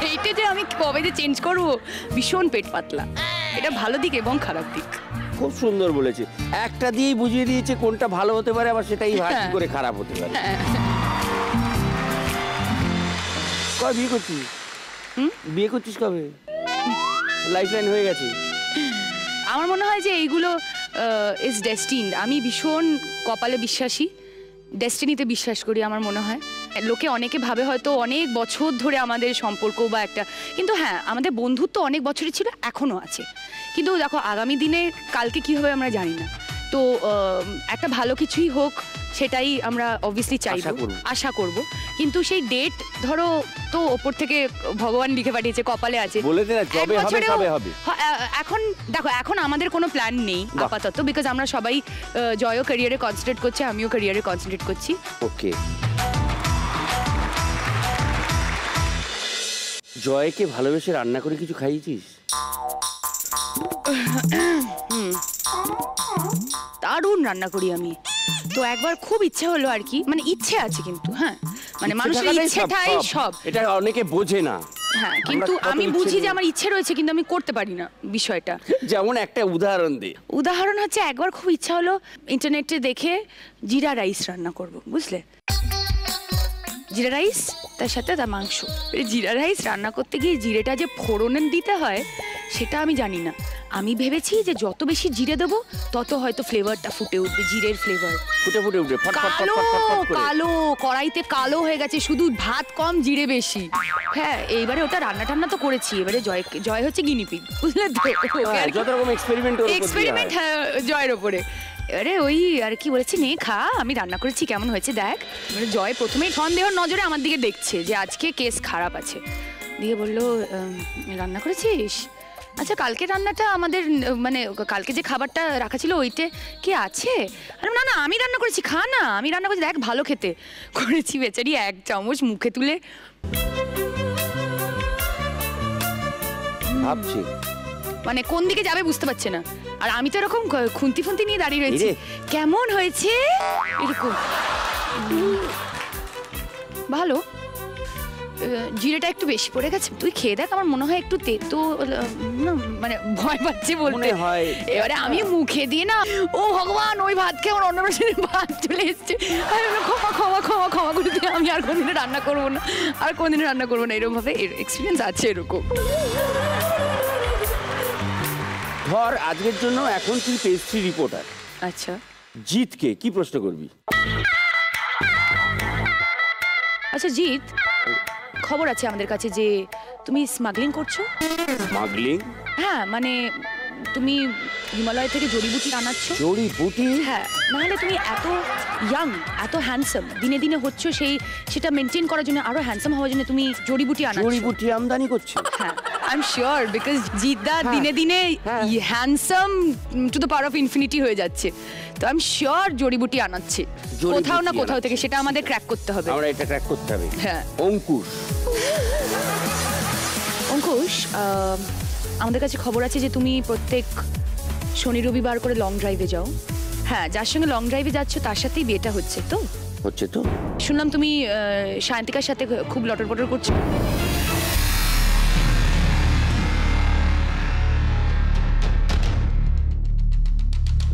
[SPEAKER 4] এইটা যে আমি কবে যে চেঞ্জ করবো, ভীষণ পেট পাতলা। এটা ভালো দিক এবং খারাপ দিক।
[SPEAKER 3] খুব সুন্দর বলেছে। একটা দিয়েই বুঝিয়ে দিয়েছে কোনটা ভালো হতে পারে, আবার সেটাই ভালো করে খারাপ হতে পারে। কবে বিয়ে করছিস? বিয়ে করছিস কবে? লাইফলাইন হয়ে গেছে।
[SPEAKER 4] আমার মনে হয় যে এইগুলো ইজ ডেস্টিনড। আমি ভীষণ কপালে বিশ্বাসী, ডেস্টিনিতে বিশ্বাস করি। আমার মনে হয় লোকে অনেকে ভাবে হয়তো অনেক বছর ধরে আমাদের সম্পর্ক বা একটা, কিন্তু হ্যাঁ, আমাদের বন্ধুত্ব অনেক বছরই ছিল, এখনো আছে। কিন্তু দেখো, আগামী দিনে কালকে কি হবে আমরা জানি না। তো একটা ভালো কিছুই হোক, সেটাই আমরা অবভিয়াসলি চাইবো, আশা করব। কিন্তু সেই ডেট ধরো তো ওপর থেকে ভগবান লিখে পাঠিয়েছে, কপালে আছে,
[SPEAKER 3] বলে দে না যবে হবে তবে হবে।
[SPEAKER 4] এখন দেখো, এখন আমাদের কোনো প্ল্যান নেই আপাতত, বিকজ আমরা সবাই জয়ও ক্যারিয়ারে কনসেন্ট্রেট করছে, আমিও ক্যারিয়ারে কনসেন্ট্রেট করছি।
[SPEAKER 3] ওকে। জয়কে ভালোবেসে রান্না করে কিছু খাইয়েছিস?
[SPEAKER 4] দারুণ রান্না করি আমি। তো একবার খুব ইচ্ছে হলো আর কি, মানে ইচ্ছে আছে কিন্তু, হ্যাঁ, মানে মানুষের ইচ্ছেটাই সব।
[SPEAKER 3] এটা অনেকে বোঝে না।
[SPEAKER 4] হ্যাঁ, কিন্তু আমি বুঝি যে আমার ইচ্ছে রয়েছে, কিন্তু আমি করতে পারি না বিষয়টা।
[SPEAKER 3] যেমন একটা উদাহরণ দে।
[SPEAKER 4] উদাহরণ হচ্ছে, একবার খুব ইচ্ছা হলো ইন্টারনেটে দেখে জিরা রাইস রান্না করব, বুঝলে? জিরা রাইস, তার সাথে তার মাংস। জিরা রাইস রান্না করতে গিয়ে জিরেটা যে ফোড়নে দিতে হয় সেটা আমি জানি না। আমি ভেবেছি যে যত বেশি জিরে দেবো তত হয়তো ফ্লেভারটা ফুটে উঠবে, জিরের ফ্লেভার
[SPEAKER 3] ফুটে উঠবে।
[SPEAKER 4] কালো কড়াইতে কালো হয়ে গেছে, শুধু ভাত কম জিরে বেশি। হ্যাঁ, এইবারে ওটা রান্না টান্না তো করেছি, এবারে জয় হচ্ছে গিনিপিগ, বুঝলে তো?
[SPEAKER 3] যত রকম এক্সপেরিমেন্ট
[SPEAKER 4] জয়ের ওপরে। এবারে ওই আর কি বলেছি, নে খা, আমি রান্না করেছি, কেমন হয়েছে দেখ। মানে জয় প্রথমেই সন্দেহর নজরে আমার দিকে দেখছে যে আজকে কেস খারাপ আছে। দিয়ে বললো, রান্না করেছিস? আচ্ছা, কালকে রান্নাটা আমাদের, মানে কালকে যে খাবারটা রাখা ছিল ওইতে কি আছে? না না, আমি রান্না করেছি, খা না, আমি রান্না করেছি, দেখ ভালো খেতে করেছি। বেচারি এক চামচ মুখে তুলে
[SPEAKER 3] ভাবছি,
[SPEAKER 4] মানে কোন দিকে যাবে বুঝতে পারছে না। আর আমি তো এরকম খুন্তি ফুন্তি নিয়ে দাঁড়িয়ে রয়েছি, কেমন হয়েছে এরকম। ভালো, জিরেটা একটু বেশি পড়ে গেছে, তুই খেয়ে দেখ, আমার মনে হয় একটু তেতো, মানে ভয় পাচ্ছে বলতে। এবারে আমি মুখে দিয়ে না, ও ভগবান, ওই ভাত খেয়ে আমার অন্নপ্রাশনের ভাত চলে এসছে। ক্ষমা করে দিয়ে, আমি আর কোনদিন রান্না করবো না, এরকম ভাবে এক্সপিরিয়েন্স আছে এরকম।
[SPEAKER 3] ধর আজকের জন্য এখন তুই পেস্ট্রি রিপোর্টার,
[SPEAKER 4] আচ্ছা
[SPEAKER 3] জিতকে কি প্রশ্ন করবি?
[SPEAKER 4] আচ্ছা জিৎ, খবর আছে আমাদের কাছে যে তুমি স্মাগলিং করছো।
[SPEAKER 3] স্মাগলিং?
[SPEAKER 4] হ্যাঁ মানে তুমি হিমালয় থেকে জড়িবুটি আনাচ্ছ।
[SPEAKER 3] জড়িবুটি?
[SPEAKER 4] হ্যাঁ, নাহলে তুমি এত ইয়াং, এত হ্যান্ডসাম, দিনে দিনে হচ্ছে সেটা মেনটেন করার জন্য, আরো হ্যান্ডসাম হওয়ার জন্য তুমি জড়িবুটি আনাচ্ছ।
[SPEAKER 3] জড়িবুটি আমদানি করছো?
[SPEAKER 4] হ্যাঁ, I am sure, because Jeddah দিনে দিনে handsome to the power of infinity হয়ে যাচ্ছে। তো আই এম শিওর জড়িবুটি আনাচ্ছে কোথাও না কোথাও থেকে, সেটা আমাদের ক্র্যাক করতে হবে।
[SPEAKER 3] আমরা এটা ক্র্যাক করতে হবে।
[SPEAKER 4] হ্যাঁ।
[SPEAKER 3] অঙ্কুশ,
[SPEAKER 4] অঙ্কুশ, আমাদের কাছে খবর আছে যে তুমি প্রত্যেক শনি রবিবার করে লং ড্রাইভে যাও। হ্যাঁ, যার সঙ্গে লং ড্রাইভে যাচ্ছ তার সাথেই বিয়েটা হচ্ছে তো?
[SPEAKER 3] হচ্ছে তো।
[SPEAKER 4] শুনলাম তুমি সায়ন্তিকার সাথে খুব লটর পটর করছো।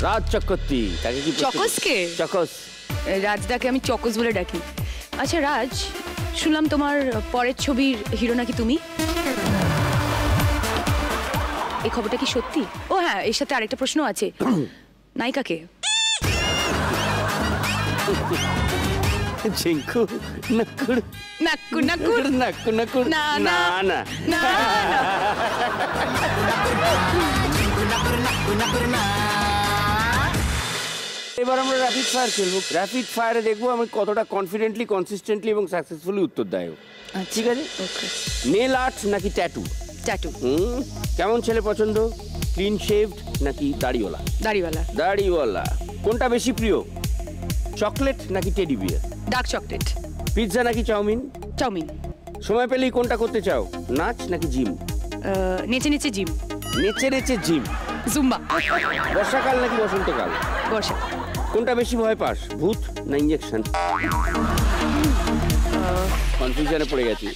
[SPEAKER 3] রাজ চক্রবর্তী, তাকে কি?
[SPEAKER 4] চকসকে?
[SPEAKER 3] চকস।
[SPEAKER 4] রাজদাকে আমি চকস বলে ডাকি। আচ্ছা রাজ, শুনলাম তোমার পরের ছবির হিরো নাকি তুমি। এই খবরটা কি সত্যি? ও হ্যাঁ, এর সাথে আরেকটা প্রশ্ন আছে, নায়িকাকে?
[SPEAKER 3] ঝিঙ্কু নাকুর
[SPEAKER 4] নাক্কু নাকুর
[SPEAKER 3] নাকু নাকুর
[SPEAKER 4] না
[SPEAKER 3] না
[SPEAKER 4] না
[SPEAKER 3] না। এবার আমরা র্যাপিড ফায়ার খেলবো। র্যাপিড ফায়ারে দেখবো আমি কতটা কনফিডেন্টলি, কনসিস্টেন্টলি এবং সাকসেসফুলি উত্তর দেয়। ঠিক আছে?
[SPEAKER 4] ওকে।
[SPEAKER 3] নেল আর্ট নাকি ট্যাটু?
[SPEAKER 4] ট্যাটু।
[SPEAKER 3] কেমন ছেলে পছন্দ? ক্লিন শেভড নাকি দাড়িওয়ালা?
[SPEAKER 4] দাড়িওয়ালা।
[SPEAKER 3] দাড়িওয়ালা। কোনটা বেশি প্রিয়, চকলেট নাকি teddy bear?
[SPEAKER 4] Dark chocolate.
[SPEAKER 3] Pizza নাকি চাউমিন?
[SPEAKER 4] চাউমিন।
[SPEAKER 3] সময় পেলেই কোনটা করতে চাও, নাচ নাকি জিম?
[SPEAKER 4] নেচে নেচে জিম।
[SPEAKER 3] নেচে নেচে জিম।
[SPEAKER 4] জুম্বা।
[SPEAKER 3] বর্ষাকাল নাকি বসন্তকাল?
[SPEAKER 4] বর্ষা।
[SPEAKER 3] কোনটা বেশি ভয় পাস, ভূত না ইঞ্জেকশন? কনফিউশনে পড়ে গেছি।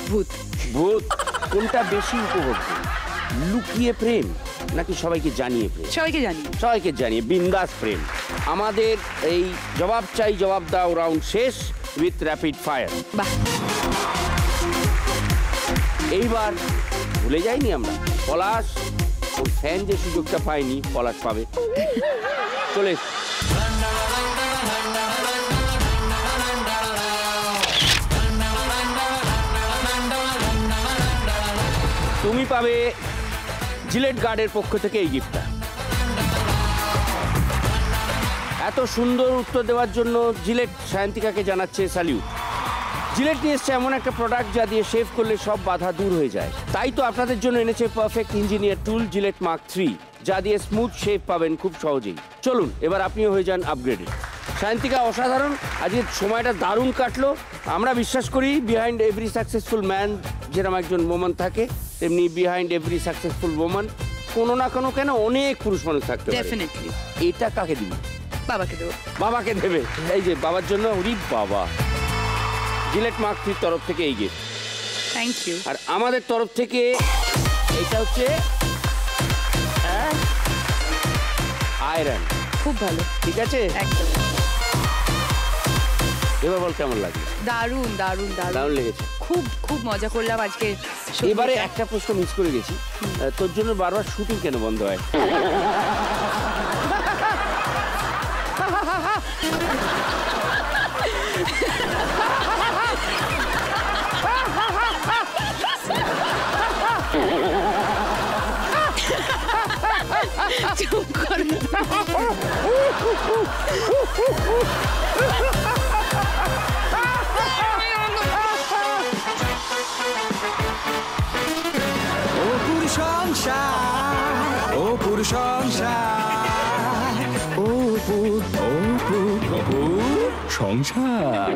[SPEAKER 4] ভূত।
[SPEAKER 3] ভূত। কোনটা বেশি উপভোগ্য, লুকিয়ে প্রেম নাকি সবাইকে জানিয়ে প্রেম?
[SPEAKER 4] সবাইকে জানি।
[SPEAKER 3] সবাইকে জানিয়ে বিন্দাস প্রেম। আমাদের এই জবাব চাই জবাব দাও রাউন্ড শেষ উইথ র্যাপিড ফায়ার।
[SPEAKER 4] বাহ।
[SPEAKER 3] এইবার ভুলে যাইনি আমরা, পলাশ ওর ফ্যান যে সুযোগটা পায়নি, পলাশ পাবে। চলে তুমি পাবে জিলেট গার্ডের পক্ষ থেকে এই গিফটটা। এত সুন্দর উত্তর দেওয়ার জন্য জিলেট সায়ন্তিকাকে জানাচ্ছে স্যালিউট। জিলেট নিয়ে এসছে এমন একটা প্রোডাক্ট যা দিয়ে শেভ করলে সব বাধা দূর হয়ে যায়। তাই তো আপনাদের জন্য এনেছে পারফেক্ট ইঞ্জিনিয়ার টুল জিলেট মার্ক 3, যা দিয়ে স্মুথ শেভ পাবেন খুব সহজেই। চলুন এবার আপনিও হয়ে যান আপগ্রেডেড। সায়ন্তিকা অসাধারণ, আজকের সময়টা দারুণ কাটলো। আমরা বিশ্বাস করি বিহাইন্ড এভরি সাকসেসফুল ম্যান যেরকম একজন ওম্যান থাকে, তেমনি বিহাইন্ড এভরি সাকসেসফুল ওম্যান কোনো না কোনো কেন অনেক পুরুষ মানুষ থাকতে পারে।
[SPEAKER 4] ডেফিনেটলি।
[SPEAKER 3] এটা কাকে দিবি?
[SPEAKER 4] বাবাকে দেবো।
[SPEAKER 3] বাবাকে দেবে। এই যে বাবার জন্য, ওরে বাবা, জিলেট মার্ক 3 তরফ থেকে এই গিফট।
[SPEAKER 4] Thank you.
[SPEAKER 3] আর আমাদের তরফ থেকে এটা হচ্ছে আয়রন।
[SPEAKER 4] খুব ভালো।
[SPEAKER 3] ঠিক আছে,
[SPEAKER 4] একদম।
[SPEAKER 3] এবার বল কেমন লাগলো?
[SPEAKER 4] দারুণ দারুণ দারুণ
[SPEAKER 3] দারুণ লেগেছে।
[SPEAKER 4] খুব খুব মজা করলাম আজকে।
[SPEAKER 3] এবারে একটা প্রশ্ন মিস করে গেছি, তোর জন্য বারবার শুটিং কেন বন্ধ হয়?
[SPEAKER 4] চুপ কর।
[SPEAKER 1] অপুর সংসার, অপুর সংসার, অপুর অপুর অপুর সংসার।